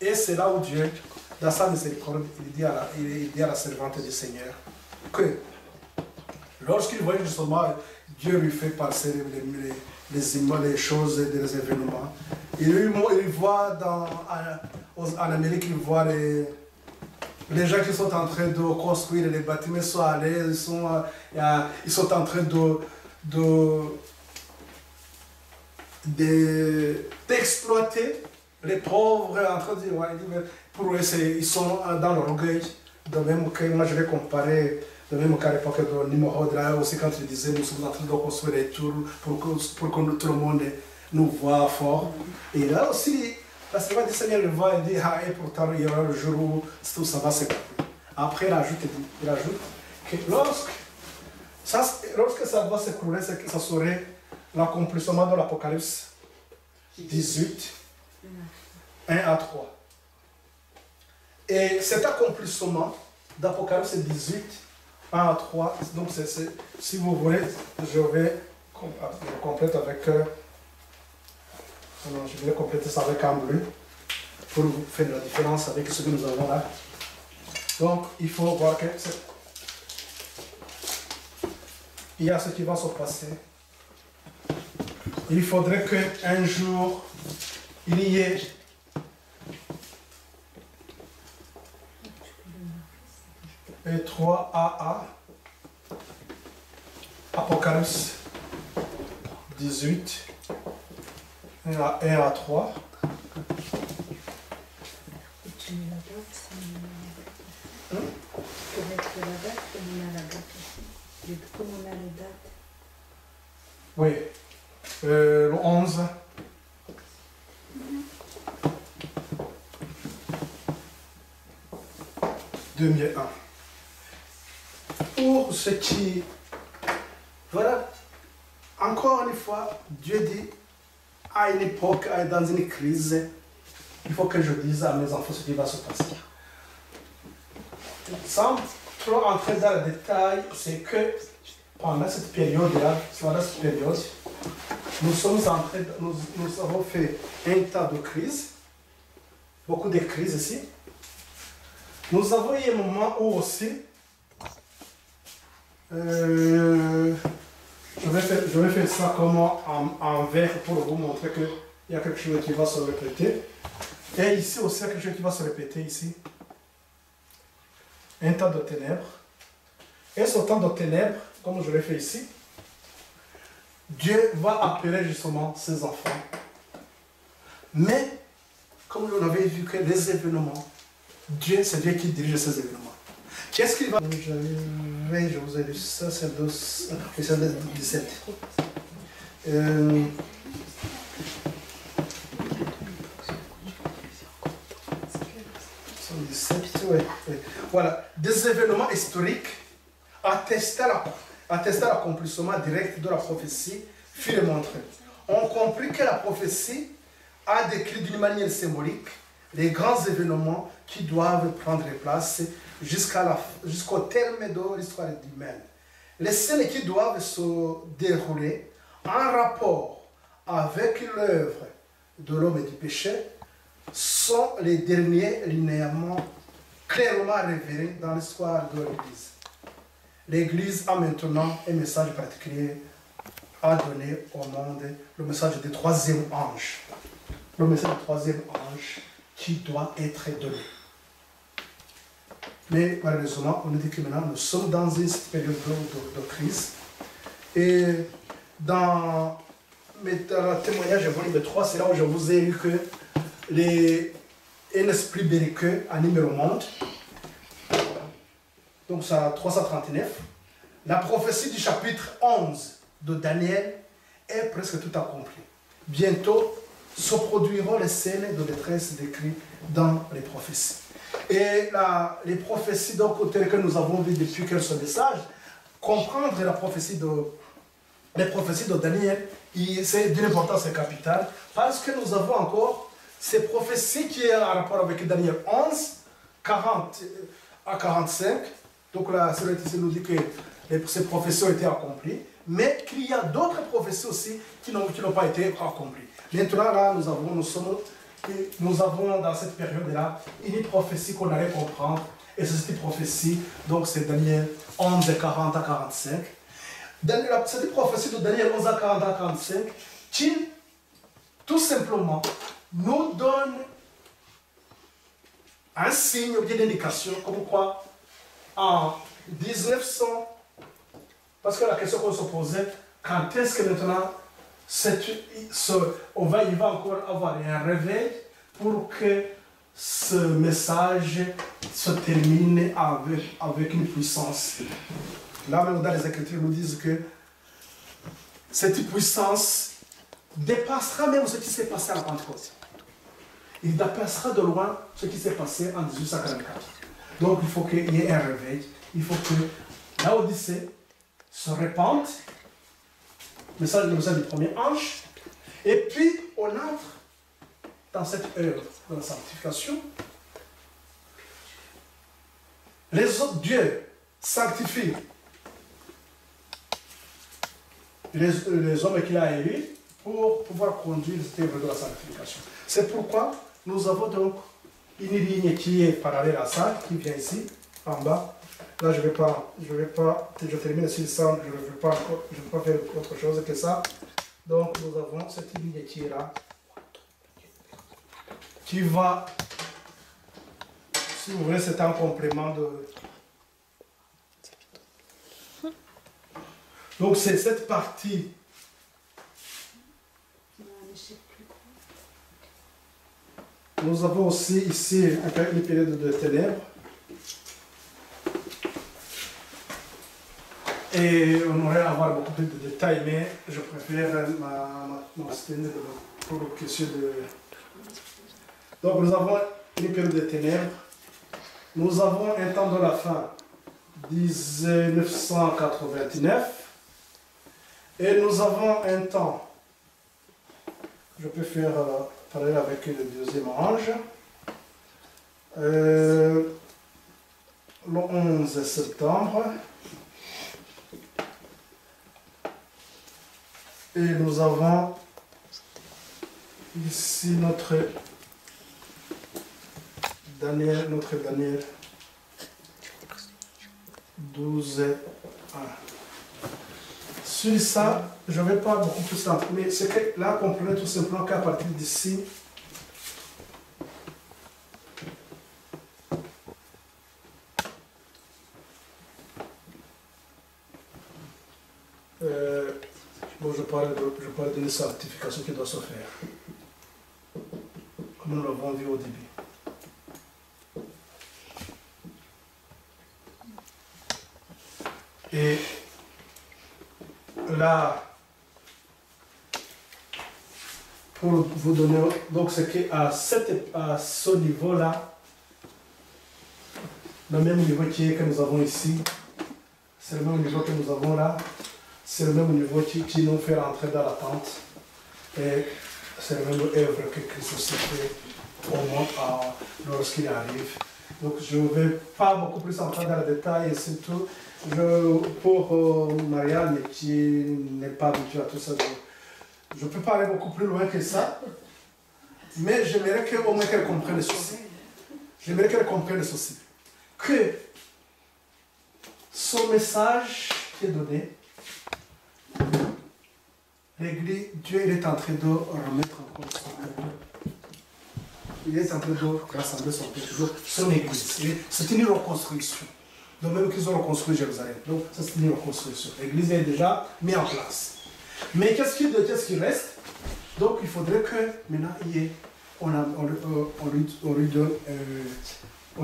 Et c'est là où Dieu, dans sa miséricorde, il dit à la servante du Seigneur que lorsqu'il voit justement Dieu lui fait passer les choses et les événements, il voit en Amérique, il voit les gens qui sont en train de construire les bâtiments, sont allés, ils sont en train d'exploiter les pauvres, en train de dire, ouais, pour eux, ils sont dans l'orgueil. De même que moi, je vais comparer, de même qu'à l'époque de Nimrod, là aussi, quand il disait, nous sommes en train de construire des tours pour que tout le monde nous voit fort. Et là aussi, parce que le Seigneur le voit et dit, ah, et pourtant, il y aura le jour où tout ça va s'écrouler. Après, il ajoute que lorsque ça va s'écrouler, ça serait l'accomplissement de l'Apocalypse 18, 1 à 3. Et cet accomplissement d'Apocalypse 18, 1 à 3, donc si vous voulez, je vais compléter avec... je vais compléter ça avec un bleu pour vous faire la différence avec ce que nous avons là. Donc, il faut voir que il y a ce qui va se passer. Il faudrait qu'un jour, il y ait et 3 AA, Apocalypse 18, 1 à 3. Tu mets la date, tu peux mettre la date, comme on a la date aussi. Comme on a les dates. Oui, le 11. 2001. Pour ce qui... Voilà, encore une fois, Dieu dit, à une époque, dans une crise, il faut que je dise à mes enfants ce qui va se passer. Sans trop entrer dans le détail, c'est que pendant cette période-là, nous avons fait un tas de crises, beaucoup de crises ici. Nous avons eu un moment où aussi, je vais faire ça comme en vert pour vous montrer qu'il y a quelque chose qui va se répéter. Et ici aussi, il y a quelque chose qui va se répéter ici. Un temps de ténèbres. Et ce temps de ténèbres, comme je l'ai fait ici, Dieu va appeler justement ses enfants. Mais, comme vous l'avez vu, que les événements, Dieu, c'est Dieu qui dirige ces événements. Qu'est-ce qu'il va... Je vous ai lu ça, c'est le 17. 17, ouais. Voilà, des événements historiques attestaient l'accomplissement direct de la prophétie fut montré. On comprit que la prophétie a décrit d'une manière symbolique les grands événements qui doivent prendre place jusqu'au terme de l'histoire humaine. Les scènes qui doivent se dérouler en rapport avec l'œuvre de l'homme et du péché sont les derniers linéaments clairement révélés dans l'histoire de l'Église. L'Église a maintenant un message particulier à donner au monde, le message du troisième ange. Le message du troisième ange qui doit être donné. Mais malheureusement, on nous dit que maintenant nous sommes dans une période de crise. Et dans mes témoignages volume 3, c'est là où je vous ai eu que un esprit belliqueux anime le monde. Donc ça 339. La prophétie du chapitre 11 de Daniel est presque tout accomplie. Bientôt se produiront les scènes de détresse décrites dans les prophéties. Et les prophéties donc, telles que nous avons vues depuis ce message, comprendre les prophéties de Daniel, c'est d'une importance capitale, parce que nous avons encore ces prophéties qui sont en rapport avec Daniel 11, 40 à 45. Donc là, celui ici nous dit que ces prophéties ont été accomplies, mais qu'il y a d'autres prophéties aussi qui n'ont pas été accomplies. Maintenant, là, nous avons dans cette période-là une prophétie qu'on allait comprendre. Et cette prophétie, donc c'est Daniel 11, 40 à 45. Cette prophétie de Daniel 11 à 40 à 45 qui, tout simplement, nous donne un signe ou une indication comme quoi en 1900, parce que la question qu'on se posait, quand est-ce que maintenant il va encore avoir un réveil pour que ce message se termine avec une puissance. Là même dans les Écritures, nous disent que cette puissance dépassera même ce qui s'est passé à la Pentecôte. Il dépassera de loin ce qui s'est passé en 1844. Donc il faut qu'il y ait un réveil. Il faut que la Odyssée se répande. Le message du premier ange. Et puis on entre dans cette œuvre de la sanctification. Dieu sanctifie les hommes qu'il a élus pour pouvoir conduire cette œuvre de la sanctification. C'est pourquoi nous avons donc une ligne qui est parallèle à ça, qui vient ici, en bas. Là, je termine sur ça, je ne vais pas faire autre chose que ça. Donc, nous avons cette ligne qui est là, qui va, si vous voulez, c'est un complément de... Donc, c'est cette partie. Nous avons aussi ici une période de ténèbres. Et on aurait à avoir beaucoup plus de détails, mais je préfère m'abstenir pour le question de... Donc nous avons une période de ténèbres. Nous avons un temps de la fin, 1989. Et nous avons un temps, je peux faire parler avec le deuxième ange, le 11 septembre. Et nous avons ici notre Daniel 12, 1. Sur ça, je ne vais pas beaucoup plus entrer, mais c'est que là, comprenez tout simplement qu'à partir d'ici, je parle d'une sanctification qui doit se faire, comme nous l'avons vu au début. Et là, pour vous donner, donc c'est qu'à ce niveau-là, le même niveau que nous avons ici, c'est le même niveau que nous avons là, c'est le même niveau qui nous fait rentrer dans l'attente. Et c'est la même œuvre que Christ aussi fait au monde lorsqu'il arrive. Donc je ne vais pas beaucoup plus entrer dans le détail, et surtout pour Marianne qui n'est pas habituée à tout ça, je ne peux pas aller beaucoup plus loin que ça, mais j'aimerais qu'au moins qu'elle comprenne ceci. J'aimerais qu'elle comprenne ceci. Que son message qui est donné, l'Église, Dieu il est en train de remettre en cause son peuple. Il est en train de rassembler son peuple, son Église. C'est une reconstruction. De même qu'ils ont reconstruit Jérusalem. Donc, c'est une reconstruction. L'Église est déjà mise en place. Mais qu'est-ce qui reste? Donc, il faudrait que maintenant, on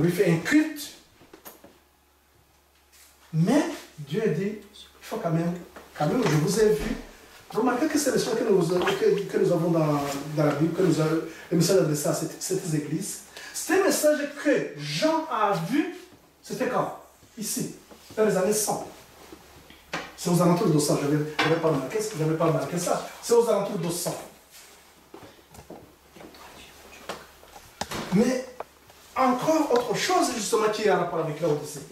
lui fait un culte. Mais Dieu dit, il faut quand même, je vous ai vu. Remarquez que c'est le choix que nous avons dans la Bible, le message adressé à cette église. C'est un message que Jean a vu, c'était quand? Ici, dans les années 100. C'est aux alentours de 100, je n'avais pas remarqué ça. C'est aux alentours de 100. Mais encore autre chose justement qui est en rapport avec la Odyssée.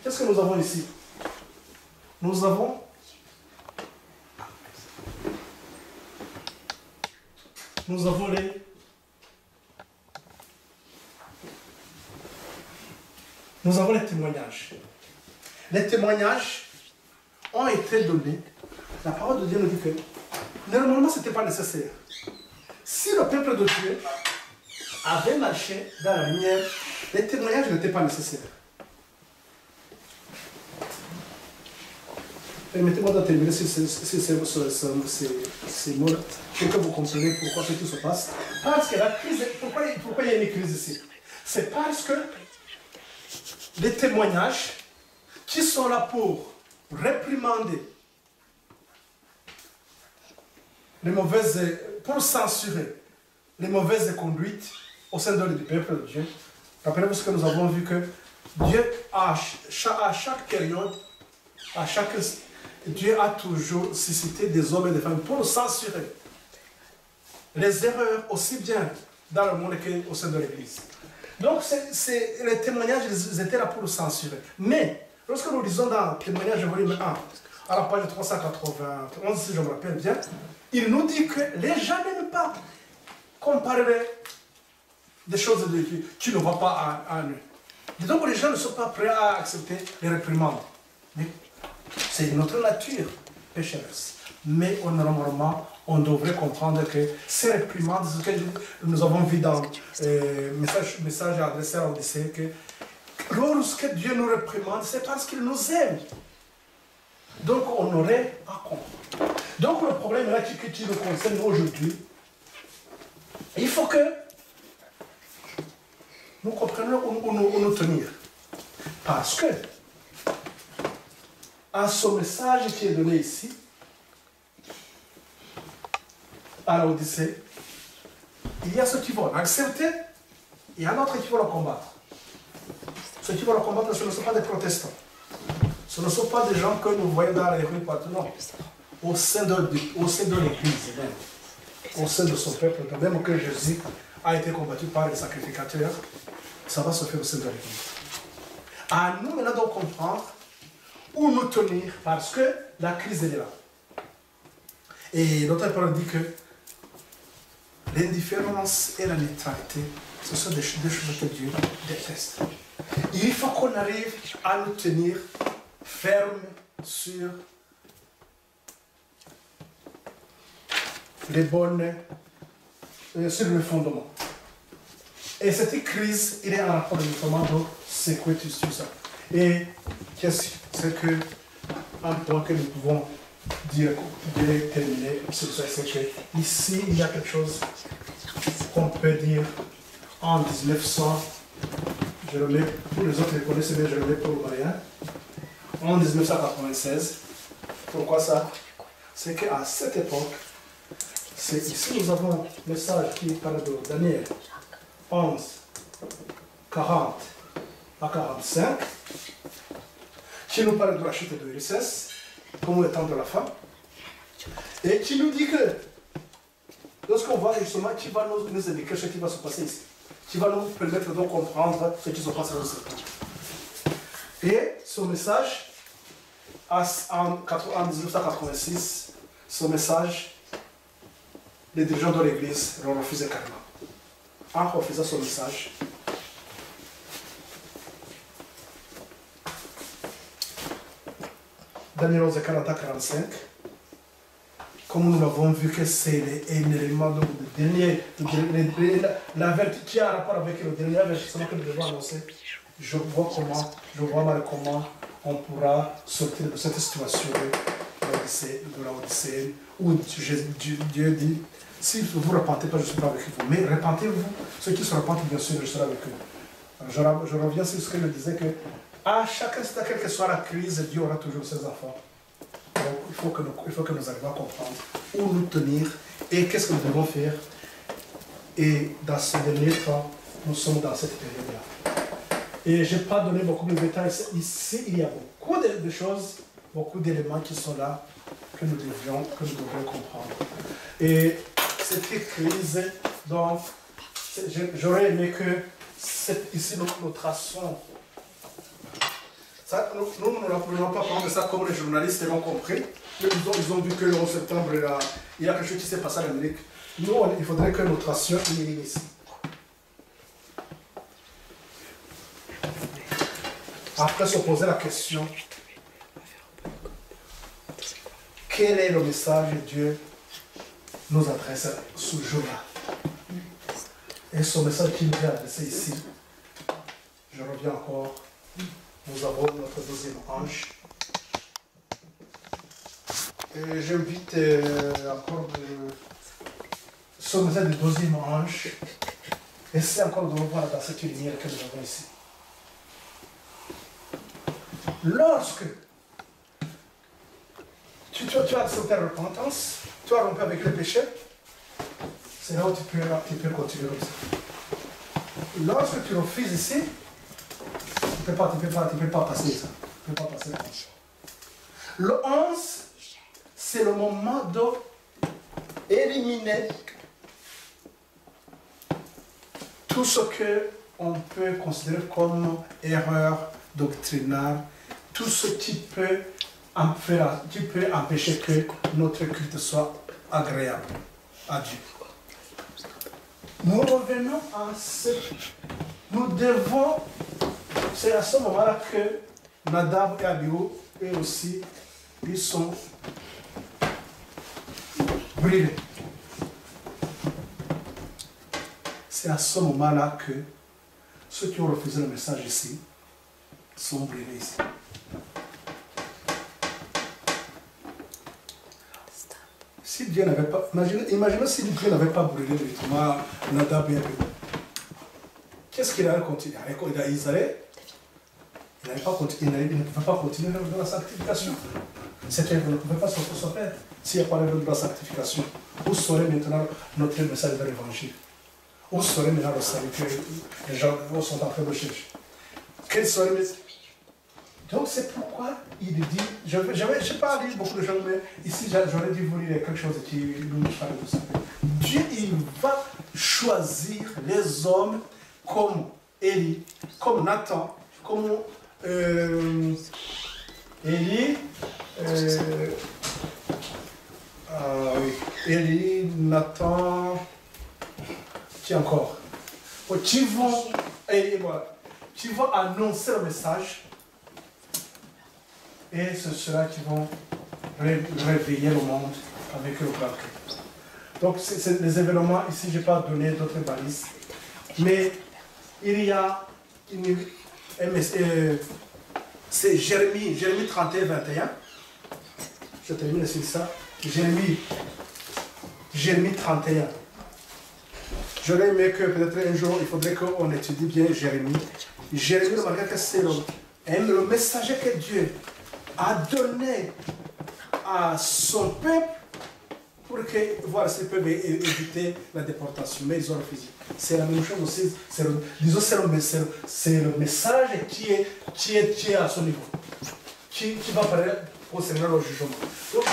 Qu'est-ce que nous avons ici? Nous avons les témoignages. Les témoignages ont été donnés. La parole de Dieu nous dit que normalement ce n'était pas nécessaire. Si le peuple de Dieu avait marché dans la lumière, les témoignages n'étaient pas nécessaires. Permettez-moi de terminer ces mots-là, pour que vous compreniez pourquoi tout se passe. Parce que la crise, pourquoi il y a une crise ici? C'est parce que les témoignages qui sont là pour réprimander les mauvaises, pour censurer les mauvaises conduites au sein du peuple de Dieu. Rappelez-vous ce que nous avons vu que Dieu, à chaque période, Dieu a toujours suscité des hommes et des femmes pour censurer les erreurs aussi bien dans le monde qu'au sein de l'Église. Donc, les témoignages, ils étaient là pour le censurer. Mais, lorsque nous lisons dans le témoignage volume 1, à la page 391, si je me rappelle bien, il nous dit que les gens n'aiment pas comparer des choses de Dieu qui ne vont pas à eux. Et donc, les gens ne sont pas prêts à accepter les réprimandes. Mais c'est notre nature pécheresse. Mais normalement, on devrait comprendre que ces réprimandes, ce que nous avons vu dans le message adressé à l'Odyssée, que lorsque Dieu nous réprimande, c'est parce qu'il nous aime. Donc on aurait à comprendre. Donc le problème là qui nous concerne aujourd'hui, il faut que nous comprenions où nous tenir. Parce que, à ce message qui est donné ici, à l'Odyssée, il y a ceux qui vont l'accepter, et il y en a d'autres qui vont le combattre. Ceux qui vont le combattre, ce ne sont pas des protestants. Ce ne sont pas des gens que nous voyons dans les rues partout, non. Au sein de l'Église, même. Au sein de son peuple, même que Jésus a été combattu par les sacrificateurs, ça va se faire au sein de l'Église. À nous maintenant de comprendre où nous tenir, parce que la crise est là. Et notre parole dit que l'indifférence et la neutralité, ce sont des choses que Dieu déteste. Il faut qu'on arrive à nous tenir fermes sur les bonnes, sur le fondement. Et cette crise, il est en rapport justement de sécurité sur ça. Et c'est que, un point que nous pouvons dire, terminer sur ça, c'est que ici, il y a quelque chose qu'on peut dire en 1900, je le mets, pour les autres les connaissent, mais je le mets pour le moyen, en 1996. Pourquoi ça? C'est qu'à cette époque, ici nous avons le message qui parle de Daniel 11, 40 à 45, qui nous parle de la chute de Ulysse, comme étant de la femme, et qui nous dit que, lorsqu'on voit justement, qui va nous indiquer ce qui va se passer ici, qui va nous permettre de comprendre ce qui se passe dans ce temps. Et ce message, en 1986, ce message, les dirigeants de l'Église l'ont refusé carrément. En refusant ce message, Daniel 11, 40 à 45, comme nous l'avons vu que c'est un élément de dernier, la vertu qui a un rapport avec le dernier avertissement que nous devons annoncer, je vois mal comment on pourra sortir de cette situation de l'Odyssée, où Dieu dit, si vous ne vous repentez pas, je ne suis pas avec vous, mais repentez-vous, ceux qui se repentent, bien sûr, je serai avec eux. Alors, je reviens sur ce que je disais, que à chaque instant, quelle que soit la crise, Dieu aura toujours ses enfants. Donc, il faut que nous arrivions à comprendre où nous tenir et qu'est-ce que nous devons faire. Et dans ce dernier temps, nous sommes dans cette période-là. Et je n'ai pas donné beaucoup de détails. Ici, il y a beaucoup de choses, beaucoup d'éléments qui sont là, que nous devrions comprendre. Et cette crise, donc, j'aurais aimé que ici nous traçons. Ça, nous ne pouvons pas prendre ça comme les journalistes l'ont compris. Ils ont vu que le 11 septembre, il y a quelque chose qui s'est passé en Amérique. Nous, il faudrait que nous tracions une ligne ici. Après se poser la question, quel est le message que Dieu nous adresse ce jour-là? Et ce message qu'il nous a adressé ici, je reviens encore, nous avons notre deuxième ange J'invite encore ce message du deuxième ange. Essayez encore de revoir dans cette lumière que nous avons ici. Lorsque tu as accepté la repentance, tu as rompu avec le péché, c'est là où tu peux continuer comme ça. Lorsque tu refuses ici, tu ne peux pas passer ça. Tu ne peux pas passer le 11. Le 11, c'est le moment d'éliminer tout ce qu'on peut considérer comme erreur doctrinale, tout ce qui peut empêcher que notre culte soit agréable à Dieu. Nous revenons à ce... Nous devons... C'est à ce moment-là que Nadab et Abihu, eux aussi, ils sont brûlés. C'est à ce moment-là que ceux qui ont refusé le message ici sont brûlés ici. Si Dieu n'avait pas... Imaginez si Dieu n'avait pas brûlé directement Nadab et Abihu. Qu'est-ce qu'il allait continuer? Il ne pouvait pas continuer dans la sanctification. Cette œuvre ne pouvait pas se faire s'il n'y a pas l'œuvre de la sanctification. Où serait maintenant notre message de l'évangile? Où serait maintenant le salut que les gens sont en train de chercher? Quel serait le... Donc c'est pourquoi il dit, je n'ai pas lu beaucoup de gens, mais ici j'aurais dû vous lire quelque chose qui nous parle de ça. Dieu, il va choisir les hommes comme Élie, comme Nathan, comme Élie, Élie, Nathan, qui encore, qui vont annoncer le message, et c'est ceux-là qui vont réveiller le monde avec le grand cri. Donc c'est les événements, ici je n'ai pas donné d'autres balises, mais il y a c'est Jérémie 31, 21. Je termine sur ça. Jérémie 31. J'aurais aimé que peut-être un jour, il faudrait qu'on étudie bien Jérémie. Jérémie, malgré que c'est le messager que Dieu a donné à son peuple pour que, voilà, s'ils peuvent éviter la déportation. Mais ils ont refusé. C'est la même chose aussi. C'est le message qui est à son niveau. Qui va parler concernant le jugement. Donc,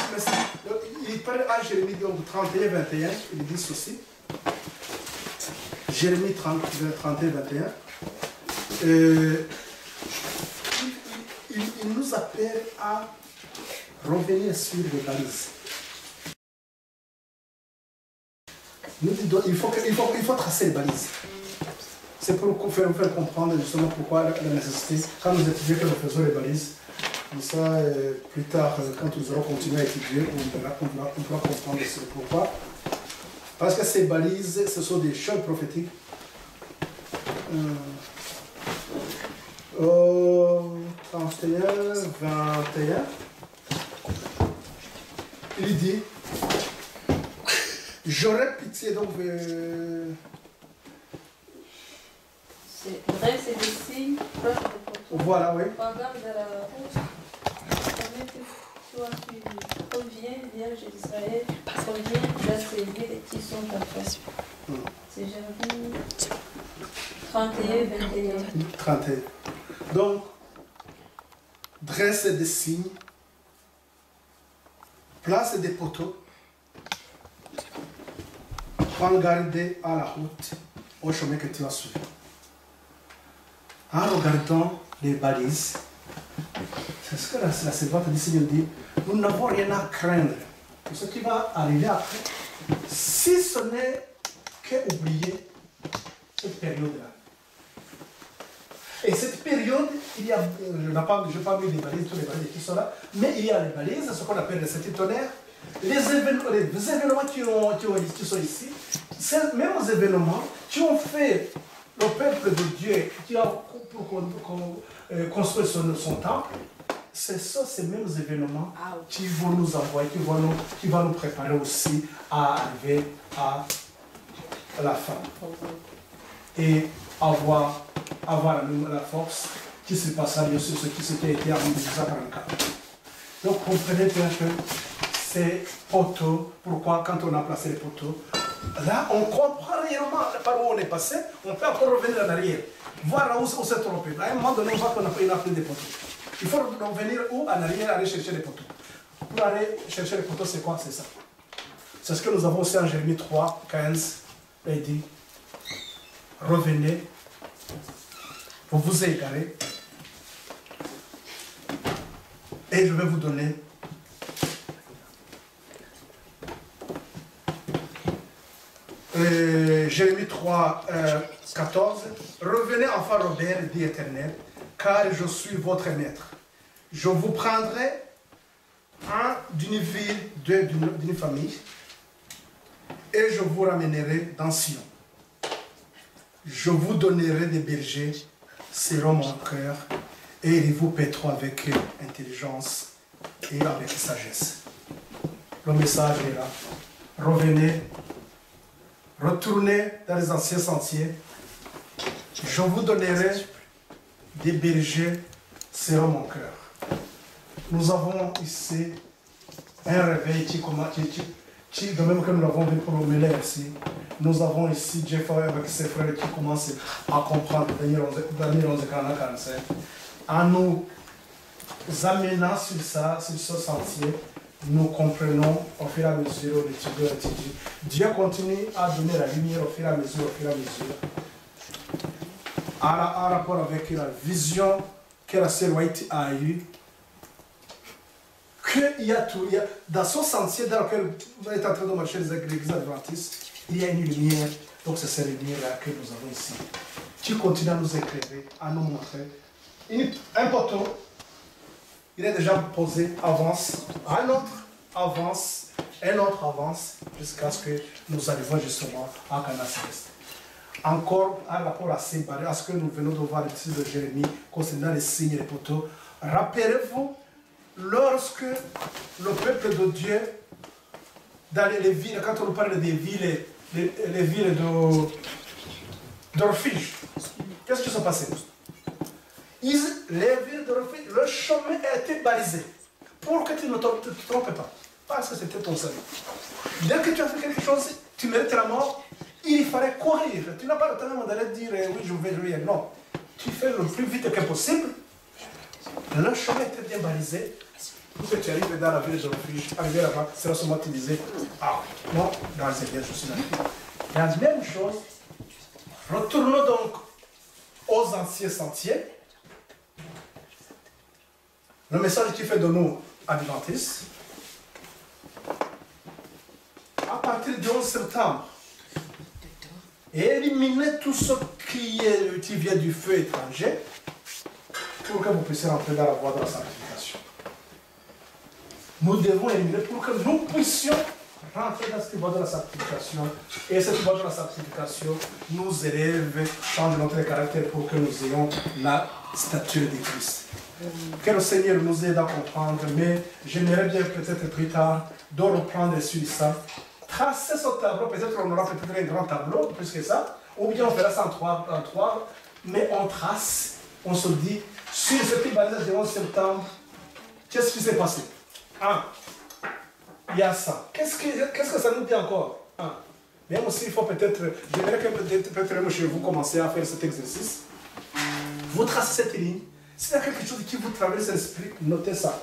il parle à Jérémie 31, 21. Il dit ceci. Jérémie 31, 21. Il nous appelle à revenir sur les balises. Nous disons, il faut tracer les balises. C'est pour faire comprendre justement pourquoi la nécessité, quand nous étudions que nous faisons les balises, mais ça, plus tard, quand nous allons continuer à étudier, on pourra comprendre pourquoi. Parce que ces balises, ce sont des choses prophétiques. 31, 21, il dit, j'aurais pitié donc... Dresse des signes, preuve de photo. Voilà, oui. Pendant de la route, toi qui reviens, Vierge d'Israël, reviens vers ces villes qui sont à toi. C'est Jérémie 31, 21. 31. Donc, dresse des signes, place des poteaux, prends garde à la route, au chemin que tu as suivi. En regardant les balises, c'est ce que la servante dit, il dit, nous n'avons rien à craindre pour ce qui va arriver après, si ce n'est qu'oublier cette période-là. Et cette période, il y a, je n'ai pas mis les balises, tous les balises qui sont là, mais il y a les balises, ce qu'on appelle les sept tonnerres, les événements qui sont ici, ces mêmes événements qui ont fait le peuple de Dieu, qui a construit son temple, ce sont ces mêmes événements qui vont nous envoyer, qui vont nous préparer aussi à arriver à la fin. Et avoir la force qui se passera bien sûr ce qui a été en 1944. Donc comprenez bien que ces poteaux, pourquoi quand on a placé les poteaux, là on comprend réellement par où on est passé, on peut encore revenir en arrière, voir là où on s'est trompé. À un moment donné, on voit qu'on n'a pas pris des poteaux. Il faut revenir où en arrière, aller chercher les poteaux. Pour aller chercher les poteaux, c'est quoi? C'est ça. C'est ce que nous avons aussi en Jérémie 3, 15. Il dit, revenez, vous vous égarez, et je vais vous donner Jérémie 3, 14. Revenez enfin Robert, dit l'Éternel, car je suis votre maître. Je vous prendrai un d'une ville, deux d'une famille, et je vous ramènerai dans Sion. Je vous donnerai des bergers, seront mon cœur, et ils vous paîtront avec intelligence et avec sagesse. Le message est là. Revenez, retournez dans les anciens sentiers. Je vous donnerai des bergers, seront mon cœur. Nous avons ici un réveil qui, de même que nous l'avons vu pour le Miller ici, nous avons ici Jeff avec ses frères qui commencent à comprendre Daniel 11, 45, en nous amenant sur ça, sur ce sentier, nous comprenons au fur et à mesure, au l'étude. Dieu continue à donner la lumière au fur et à mesure, en rapport avec la vision que la sœur White a eue, qu'il y a tout, dans ce sentier dans lequel vous êtes en train de marcher l'église adventiste, il y a une lumière, donc c'est cette lumière-là que nous avons ici, qui continue à nous éclairer, à nous montrer. Un poteau, il est déjà posé, avance, un autre avance, jusqu'à ce que nous arrivions justement à Cana Céleste. Encore un rapport assez barré à ce que nous venons de voir ici de Jérémie concernant les signes et les poteaux. Rappelez-vous, lorsque le peuple de Dieu, dans les villes, quand on parle des villes, les villes de refuge, qu'est-ce qui s'est passé? Les villes de refuge, le chemin a été balisé pour que tu ne te trompes pas, parce que c'était ton salut. Dès que tu as fait quelque chose, tu mérites la mort, il fallait courir. Tu n'as pas le temps d'aller dire oui, je vais jouer. Non, tu fais le plus vite que possible. Le chemin était bien balisé. Pour que tu arrives dans la ville de refuge, arriver là-bas, c'est là seulement tu disais, ah, non, dans les églises, je suis là. La même chose, retournons donc aux anciens sentiers. Le message qui fait de nous adventistes, à partir du 11 septembre, éliminer tout ce qui vient du feu étranger pour que vous puissiez rentrer dans la voie de la sanctification. Nous devons éliminer pour que nous puissions rentrer dans cette voie de la sanctification. Et cette voie de la sanctification nous élève, change notre caractère pour que nous ayons la stature de Christ. Que le Seigneur nous aide à comprendre, mais j'aimerais bien peut-être plus tard de reprendre sur ça. Tracer ce tableau, peut-être on aura peut-être un grand tableau, plus que ça, ou bien on fera ça en trois, mais on trace, on se dit, sur ce petit balise du 11 septembre, qu'est-ce qui s'est passé? Il y a ça. Qu'est-ce que ça nous dit encore? Même aussi, il faut peut-être, j'aimerais que peut-être chez vous commencez à faire cet exercice. Vous tracez cette ligne. S'il y a quelque chose qui vous traverse l'esprit, notez ça.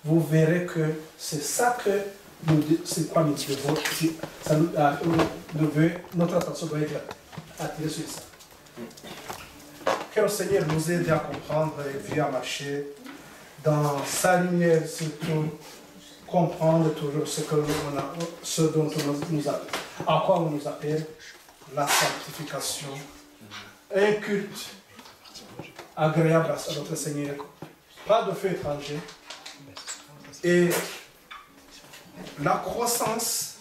Vous verrez que c'est ça que c'est quoi nous devons, ça notre attention doit être attirée sur ça. Que le Seigneur nous aide à comprendre et puis à marcher dans sa lumière, surtout comprendre toujours ce dont on nous appelle, à quoi on nous appelle la sanctification, un culte agréable à notre Seigneur, pas de feu étranger, et la croissance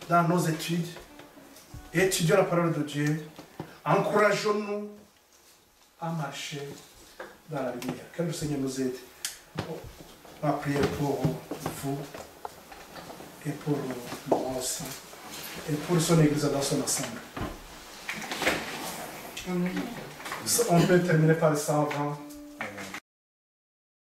dans nos études, étudier la parole de Dieu, encourageons-nous à marcher dans la lumière. Que le Seigneur nous aide On va prier pour vous et pour moi aussi. Et pour son église dans son ensemble. On peut terminer par ça avant.